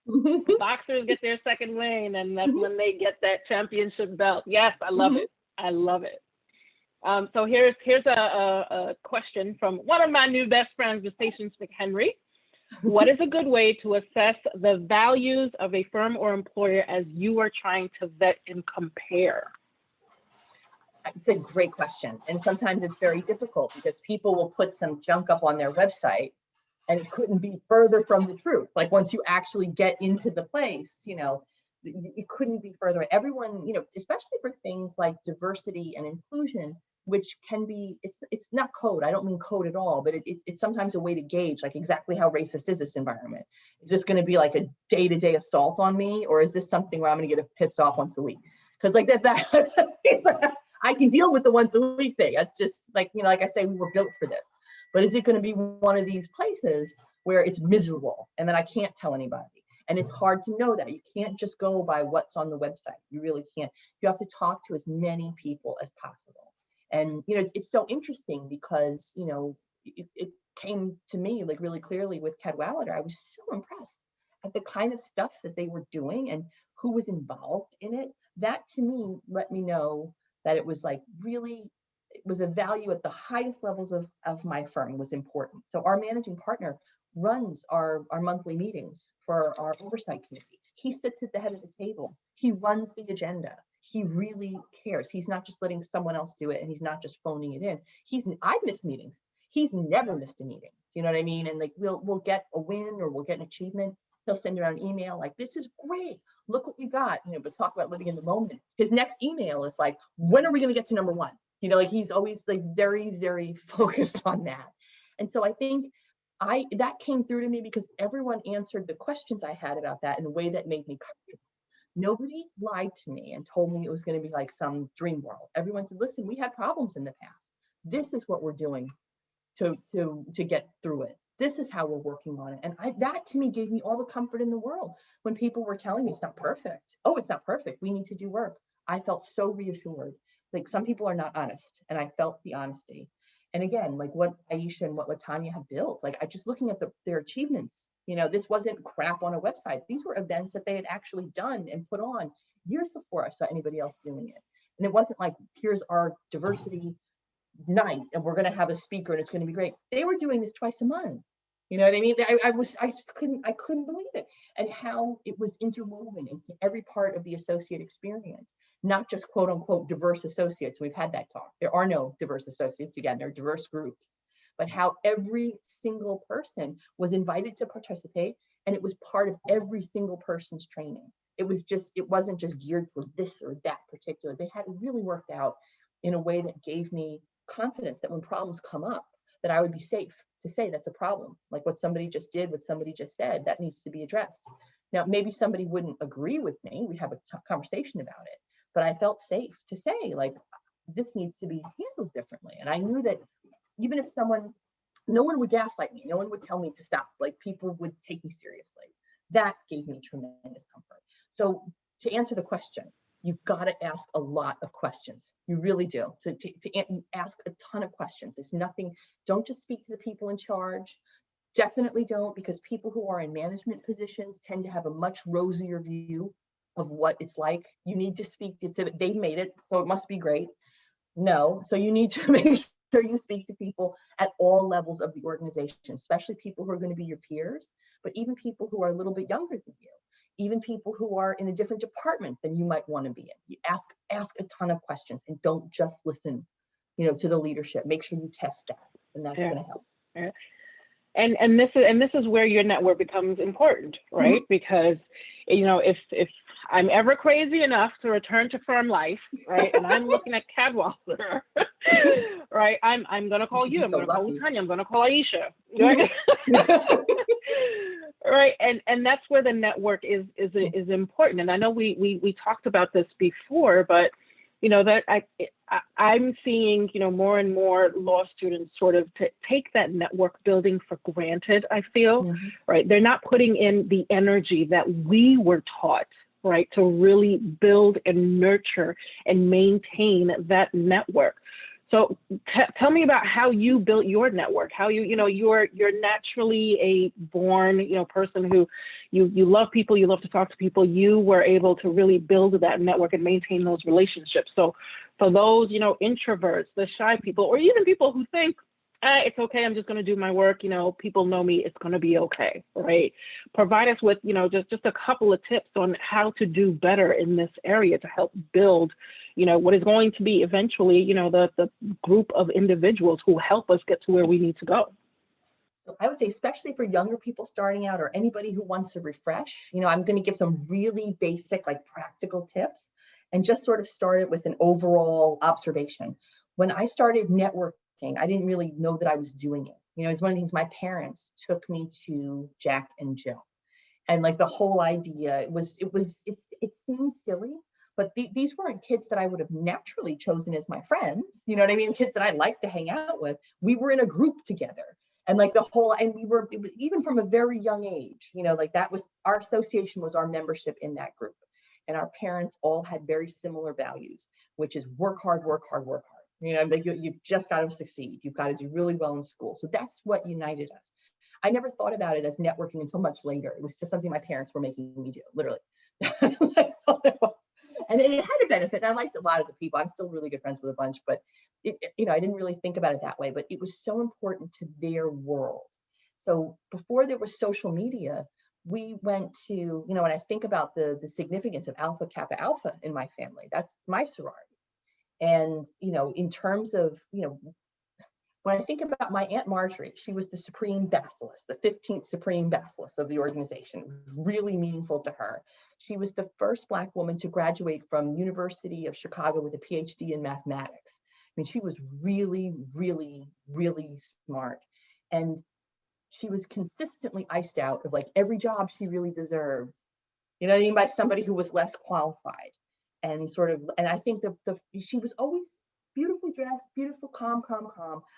boxers get their second win, and that's when they get that championship belt. Yes, I love it. I love it. So here's a question from one of my new best friends, with Patience McHenry. What is a good way to assess the values of a firm or employer as you are trying to vet and compare? It's a great question. And sometimes it's very difficult, because people will put some junk up on their website and it couldn't be further from the truth. Like, once you actually get into the place, it couldn't be further. Everyone, especially for things like diversity and inclusion, which can be, it's not code. I don't mean code at all, but it's sometimes a way to gauge, like, exactly how racist is this environment? Is this going to be like a day-to-day assault on me? Or is this something where I'm going to get pissed off once a week? Because like that I can deal with the once a week thing. It's just like, like I say, we were built for this. But is it going to be one of these places where it's miserable and then I can't tell anybody? And it's hard to know that. You can't just go by what's on the website. You really can't. You have to talk to as many people as possible. And, it's so interesting, because, it came to me like really clearly with Cadwalader. I was so impressed at the kind of stuff that they were doing and who was involved in it. That to me let me know that it was like really, it was a value at the highest levels of my firm was important. So our managing partner runs our monthly meetings for our oversight committee. He sits at the head of the table. He runs the agenda. He really cares. He's not just letting someone else do it, and he's not just phoning it in. I've missed meetings. He's never missed a meeting. You know what I mean? And like, we'll get a win or we'll get an achievement. He'll send around an email like, this is great. Look what we got. But talk about living in the moment. His next email is like, when are we going to get to number one? Like, he's always like very, very focused on that. And so I think that came through to me, because everyone answered the questions I had about that in a way that made me comfortable. Nobody lied to me and told me it was going to be like some dream world. Everyone said, listen, we had problems in the past. This is what we're doing to get through it. This is how we're working on it. And that to me gave me all the comfort in the world. When people were telling me it's not perfect. Oh, it's not perfect. We need to do work. I felt so reassured. Like, some people are not honest, and I felt the honesty. And again, like what Aisha and what Latanya have built, like I just looking at their achievements, this wasn't crap on a website. These were events that they had actually done and put on years before I saw anybody else doing it. And it wasn't like, here's our diversity night and we're going to have a speaker and it's going to be great. They were doing this twice a month. You know what I mean? I couldn't believe it, and how it was interwoven into every part of the associate experience, not just quote unquote diverse associates. We've had that talk. There are no diverse associates. Again, they're diverse groups, but how every single person was invited to participate, and it was part of every single person's training. It wasn't just geared for this or that particular. They had it really worked out in a way that gave me confidence that when problems come up, that I would be safe to say that's a problem. Like what somebody just did, what somebody just said, that needs to be addressed. Now, maybe somebody wouldn't agree with me. We have a conversation about it, but I felt safe to say, like, this needs to be handled differently. And I knew that even if no one would gaslight me, no one would tell me to stop, like people would take me seriously. That gave me tremendous comfort. So to answer the question, you've got to ask a lot of questions. You really do. To ask a ton of questions. There's nothing, don't just speak to the people in charge. Definitely don't, because people who are in management positions tend to have a much rosier view of what it's like. You need to speak to, they made it, so it must be great. No, so you need to make sure you speak to people at all levels of the organization, especially people who are going to be your peers, but even people who are a little bit younger than you. even people who are in a different department than you might want to be in. You ask a ton of questions and don't just listen, to the leadership. Make sure you test that, and that's going to help. Yeah. And this is where your network becomes important, right? Mm-hmm. Because if I'm ever crazy enough to return to firm life, right, and I'm looking at Cadwalader, right, I'm gonna call you. I'm gonna call Tanya. I'm gonna call Aisha, right? Right, and that's where the network is important. And I know we talked about this before, but that I'm seeing, more and more law students sort of take that network building for granted, I feel, mm-hmm. right? They're not putting in the energy that we were taught, right, to really build and nurture and maintain that network. So tell me about how you built your network, how you're naturally a born, person who you love people, you love to talk to people. You were able to really build that network and maintain those relationships. So for those, introverts, the shy people, or even people who think, it's okay, I'm just going to do my work, people know me, it's going to be okay, right? Provide us with, just a couple of tips on how to do better in this area to help build, what is going to be eventually, the group of individuals who help us get to where we need to go. So I would say, especially for younger people starting out or anybody who wants to refresh, I'm going to give some really basic, practical tips and just sort of start it with an overall observation. When I started networking, I didn't really know that I was doing it. It's one of the things my parents took me to Jack and Jill. And the whole idea, it seemed silly, but these weren't kids that I would have naturally chosen as my friends. You know what I mean? Kids that I like to hang out with. We were in a group together. And we were, even from a very young age, that was, our association was our membership in that group. And our parents all had very similar values, which is work hard, work hard, work hard. You've just got to succeed. You've got to do really well in school. So that's what united us. I never thought about it as networking until much later. It was just something my parents were making me do, literally. And it had a benefit. And I liked a lot of the people. I'm still really good friends with a bunch, but I didn't really think about it that way. But it was so important to their world. So before there was social media, we went to, when I think about the significance of Alpha Kappa Alpha in my family, that's my sorority. And, in terms of, when I think about my Aunt Marjorie, she was the supreme basilisk, the 15th supreme basilisk of the organization. It was really meaningful to her. She was the first Black woman to graduate from University of Chicago with a PhD in mathematics. I mean, she was really, really, really smart. And she was consistently iced out of every job she really deserved, you know what I mean, by somebody who was less qualified. And I think she was always beautifully dressed, beautiful, calm,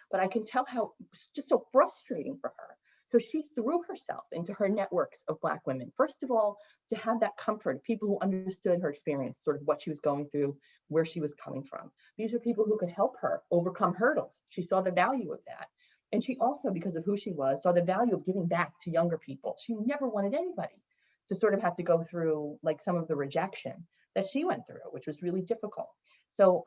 but I can tell how it was just so frustrating for her. So she threw herself into her networks of Black women. First of all, to have that comfort, people who understood her experience, sort of what she was going through, where she was coming from. These are people who could help her overcome hurdles. She saw the value of that. And she also, because of who she was, saw the value of giving back to younger people. She never wanted anybody to sort of have to go through some of the rejection that she went through, which was really difficult. So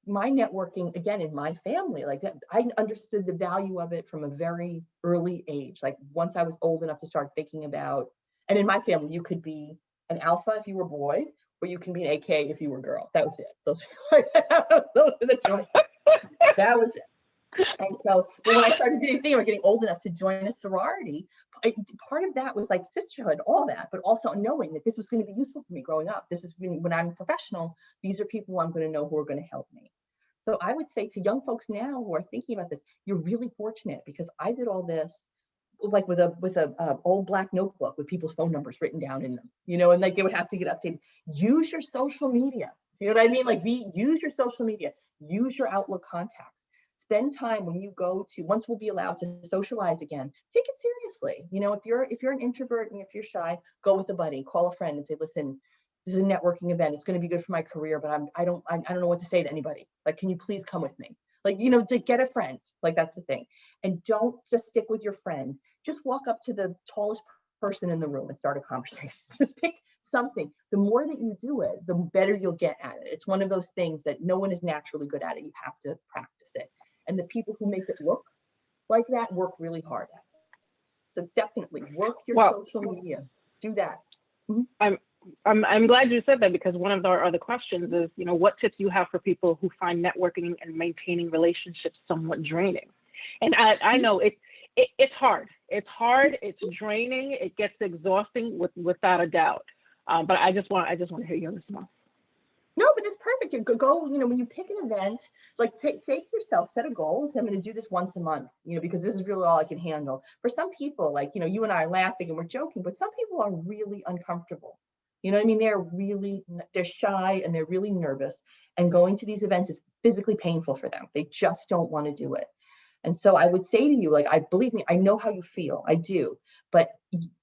my networking, again, in my family, I understood the value of it from a very early age. Once I was old enough to start thinking about, and in my family, you could be an alpha if you were boy, or you can be an AK if you were girl. That was it. Those were the choices. That was it. And so when I started thinking about getting old enough to join a sorority, part of that was sisterhood, all that, but also knowing that this was going to be useful for me growing up. This is when I'm professional, these are people I'm going to know who are going to help me. So I would say to young folks now who are thinking about this, you're really fortunate, because I did all this with a old Black notebook with people's phone numbers written down in them, and they would have to get updated. Use your social media. You know what I mean? Use your social media, use your Outlook contacts. Spend time when you go to, once we'll be allowed to socialize again, take it seriously. If you're an introvert and if you're shy, go with a buddy, call a friend and say, listen, this is a networking event. It's going to be good for my career, but I don't know what to say to anybody. Can you please come with me? To get a friend, that's the thing. And don't just stick with your friend. Just walk up to the tallest person in the room and start a conversation. Just pick something. The more that you do it, the better you'll get at it. It's one of those things that no one is naturally good at it. You have to practice it. And the people who make it look like that work really hard at it. So definitely work your social media. Do that. I'm glad you said that, because one of our other questions is, what tips you have for people who find networking and maintaining relationships somewhat draining? And I know it's hard. It's hard. It's draining. It gets exhausting without a doubt. But I just want to hear your response. No, but it's perfect. You go, when you pick an event, like say to yourself, set a goal and say, I'm going to do this once a month, because this is really all I can handle. For some people, like, you and I are laughing and we're joking, but some people are really uncomfortable. You know what I mean? They're shy and they're really nervous, and going to these events is physically painful for them. They just don't want to do it. And so I would say to you, like, believe me, I know how you feel. I do. But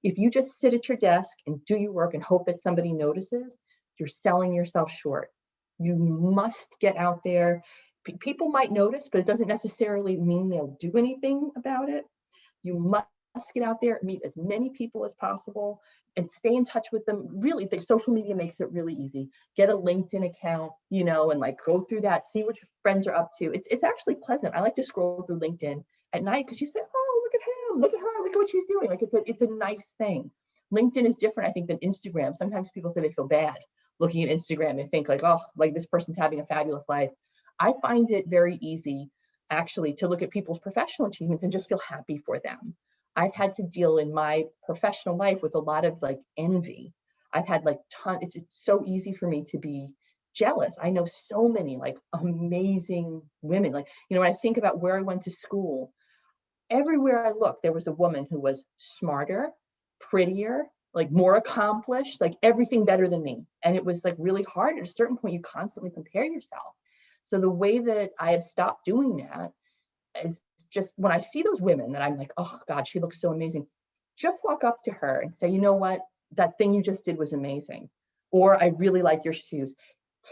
if you just sit at your desk and do your work and hope that somebody notices, you're selling yourself short. You must get out there. People might notice, but it doesn't necessarily mean they'll do anything about it. You must get out there, meet as many people as possible, and stay in touch with them. Really, the social media makes it really easy. Get a LinkedIn account, and like go through that, see what your friends are up to. It's actually pleasant. I like to scroll through LinkedIn at night because you say, oh, look at him, look at her, look at what she's doing. Like it's a nice thing. LinkedIn is different, I think, than Instagram. Sometimes people say they feel bad looking at Instagram and think like, oh, like this person's having a fabulous life. I find it very easy actually to look at people's professional achievements and just feel happy for them. I've had to deal in my professional life with a lot of like envy. I've had like it's so easy for me to be jealous. I know so many like amazing women. Like, when I think about where I went to school, everywhere I looked, there was a woman who was smarter, prettier, like more accomplished, like everything better than me. And it was like really hard. At a certain point, you constantly compare yourself. So the way that I have stopped doing that is just when I see those women that I'm like, oh God, she looks so amazing. Just walk up to her and say, you know what? That thing you just did was amazing. Or I really like your shoes.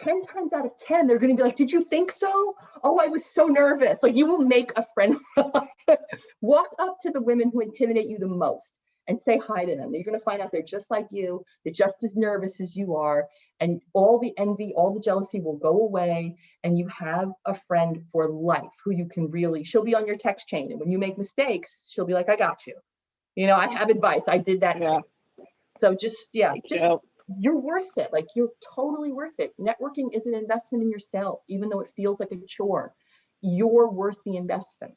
10 times out of 10, they're going to be like, did you think so? Oh, I was so nervous. Like, you will make a friend. Walk up to the women who intimidate you the most and say hi to them. You're going to find out they're just like you. They're just as nervous as you are. And all the envy, all the jealousy will go away. And you have a friend for life who you can really, she'll be on your text chain. And when you make mistakes, she'll be like, I got you. I have advice. I did that too. So you're worth it. Like, you're totally worth it. Networking is an investment in yourself, even though it feels like a chore. You're worth the investment.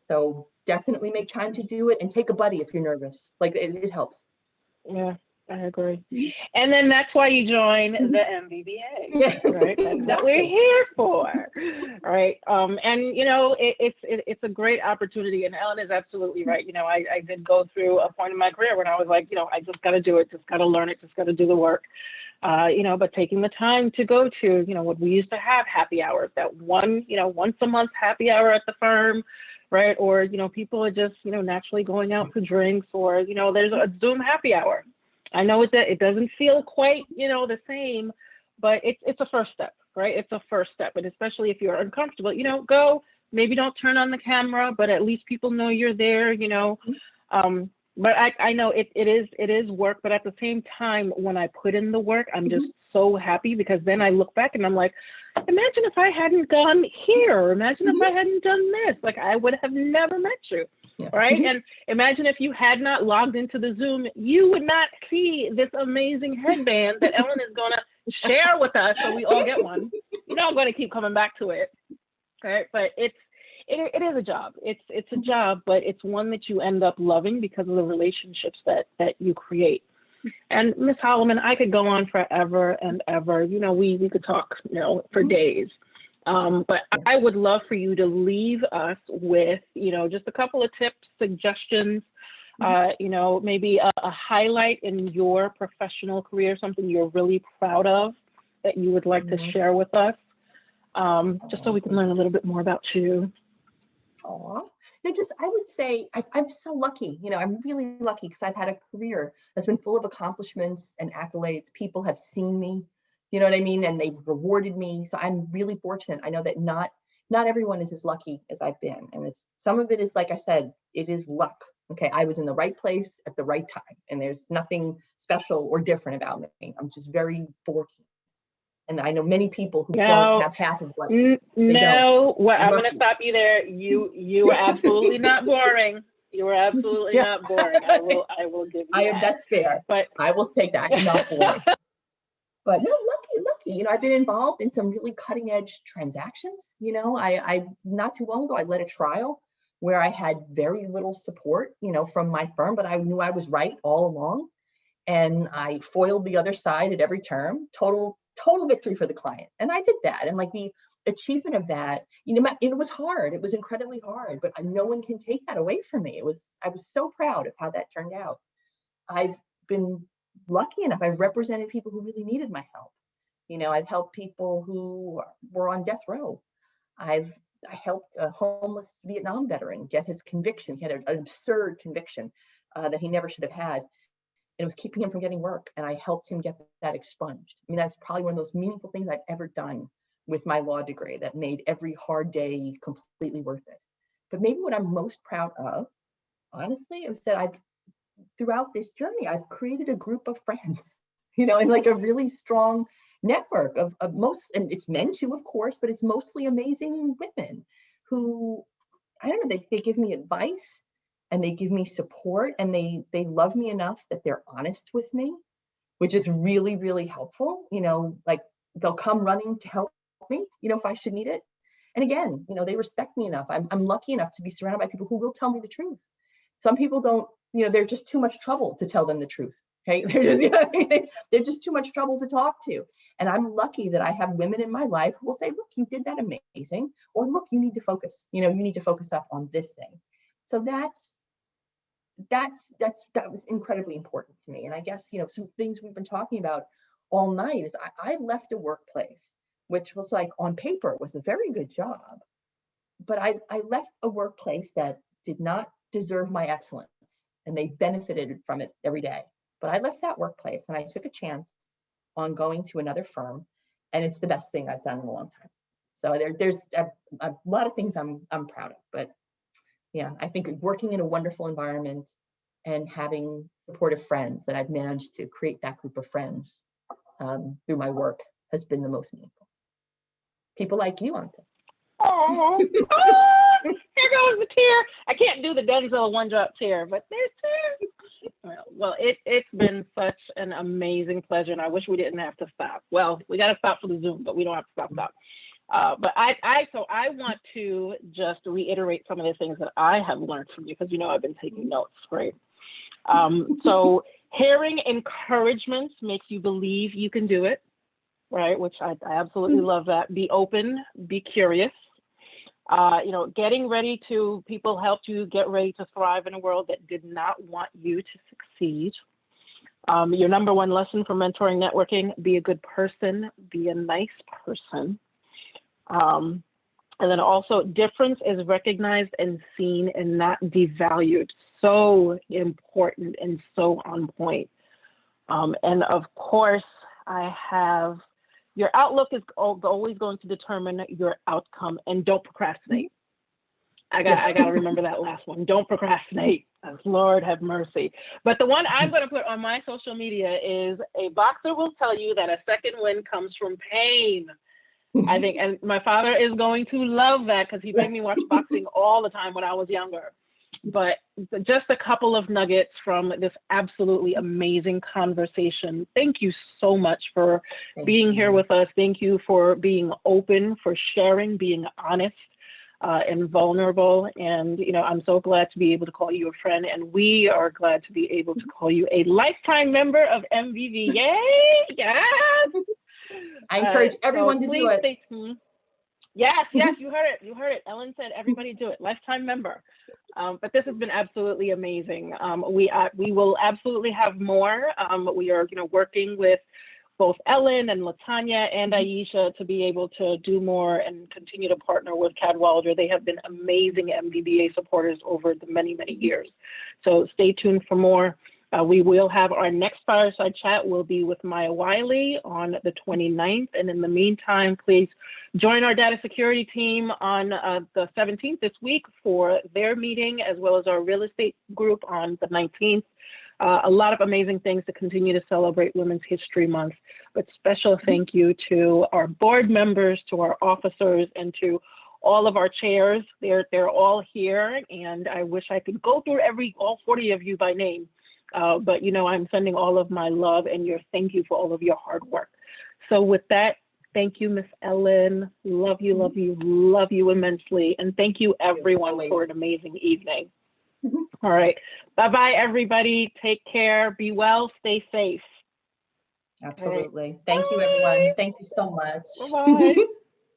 So definitely make time to do it, and take a buddy if you're nervous. Like, it helps. Yeah, I agree. And then that's why you join the MBBA, right? That's exactly what we're here for, right? And it's a great opportunity. And Ellen is absolutely right. I did go through a point in my career when I was like, I just got to do it, just got to learn it, just got to do the work. But taking the time to go to, what we used to have happy hours, that once a month happy hour at the firm. Right. Or, people are just, naturally going out for drinks, or, there's a Zoom happy hour. I know it doesn't feel quite, the same, but it's a first step, right? It's a first step. And especially if you're uncomfortable, go, maybe don't turn on the camera, but at least people know you're there, But I know it is work, but at the same time, when I put in the work, I'm just so happy, because then I look back and I'm like, imagine if I hadn't gone here. Imagine if I hadn't done this. Like, I would have never met you, right? And imagine if you had not logged into the Zoom, you would not see this amazing headband that Ellen is going to share with us, so we all get one. I'm going to keep coming back to it, right? But it is a job. It's a job, but it's one that you end up loving because of the relationships that you create. And Ms. Holloman, I could go on forever and ever. We could talk, for days. But I would love for you to leave us with, just a couple of tips, suggestions, maybe a highlight in your professional career, something you're really proud of that you would like to share with us, just so we can learn a little bit more about you. Aw. I would say I'm so lucky. I'm really lucky because I've had a career that's been full of accomplishments and accolades. People have seen me, you know what I mean? And they've rewarded me. So I'm really fortunate. I know that not everyone is as lucky as I've been. And some of it is, like I said, it is luck. Okay. I was in the right place at the right time, and there's nothing special or different about me. I'm just very fortunate. And I know many people who don't have half of what I'm going to stop you there. You are absolutely not boring. You were absolutely Yeah. not boring. I will give you that. That's fair. But I will take that. I'm not boring. But no, lucky. I've been involved in some really cutting edge transactions. I not too long ago, I led a trial where I had very little support, from my firm, but I knew I was right all along. And I foiled the other side at every term. Total victory for the client. And I did that. And like the achievement of that, it was hard. It was incredibly hard, but no one can take that away from me. I was so proud of how that turned out. I've been lucky enough. I've represented people who really needed my help. I've helped people who were on death row. I helped a homeless Vietnam veteran get his conviction. He had an absurd conviction that he never should have had. And it was keeping him from getting work. And I helped him get that expunged. I mean, that's probably one of those meaningful things I've ever done with my law degree that made every hard day completely worth it. But maybe what I'm most proud of, honestly, is that throughout this journey, I've created a group of friends, and like a really strong network of most, and it's men too, of course, but it's mostly amazing women who, I don't know, they give me advice and they give me support, and they love me enough that they're honest with me, which is really, really helpful. Like they'll come running to help me, if I should need it. And again, they respect me enough. I'm lucky enough to be surrounded by people who will tell me the truth. Some people don't, they're just too much trouble to tell them the truth. Okay. They're just too much trouble to talk to. And I'm lucky that I have women in my life who will say, look, you did that amazing. Or look, you need to focus, you need to focus up on this thing. So that was incredibly important to me. And I guess, some things we've been talking about all night is I left a workplace, which was like on paper was a very good job, but I left a workplace that did not deserve my excellence, and they benefited from it every day. But I left that workplace and I took a chance on going to another firm, and it's the best thing I've done in a long time. So there's a lot of things I'm proud of, but yeah, I think working in a wonderful environment and having supportive friends, that I've managed to create that group of friends through my work, has been the most meaningful. People like you, Anta. Oh, here goes the tear. I can't do the Denzel one drop tear, but there's tears. Well, it's been such an amazing pleasure, and I wish we didn't have to stop. Well, we got to stop for the Zoom, but we don't have to stop. But I want to just reiterate some of the things that I have learned from you, because I've been taking notes, right? So hearing encouragements makes you believe you can do it, right? Which I absolutely love that. Be open, be curious. Getting ready to, people helped you get ready to thrive in a world that did not want you to succeed. Your number one lesson for mentoring networking: be a good person, be a nice person. And then also, difference is recognized and seen and not devalued. So important and so on point. And of course, your outlook is always going to determine your outcome, and don't procrastinate. I got to remember that last one. Don't procrastinate. Lord have mercy. But the one I'm going to put on my social media is: a boxer will tell you that a second win comes from pain. I think, and my father is going to love that, because he made me watch boxing all the time when I was younger. But just a couple of nuggets from this absolutely amazing conversation. Thank you so much for being here with us. Thank you for being open, for sharing, being honest and vulnerable. And, I'm so glad to be able to call you a friend. And we are glad to be able to call you a lifetime member of MBB. Yay! Yes! I encourage everyone to do it. Yes, you heard it. Ellen said everybody do it. Lifetime member. But this has been absolutely amazing. We will absolutely have more. We are working with both Ellen and Latanya and Aisha to be able to do more and continue to partner with Cadwalader. They have been amazing MBBA supporters over the many, many years. So stay tuned for more. We will have our next Fireside Chat will be with Maya Wiley on the 29th. And in the meantime, please join our data security team on the 17th this week for their meeting, as well as our real estate group on the 19th. A lot of amazing things to continue to celebrate Women's History Month. But special thank you to our board members, to our officers, and to all of our chairs. They're all here, and I wish I could go through all 40 of you by name. But I'm sending all of my love and thank you for all of your hard work. So with that, thank you, Miss Ellen. Love you, love you, love you immensely. And thank you everyone for an amazing evening. All right. Bye-bye, everybody. Take care. Be well. Stay safe. Absolutely. Thank you, everyone. Thank you so much. Bye-bye.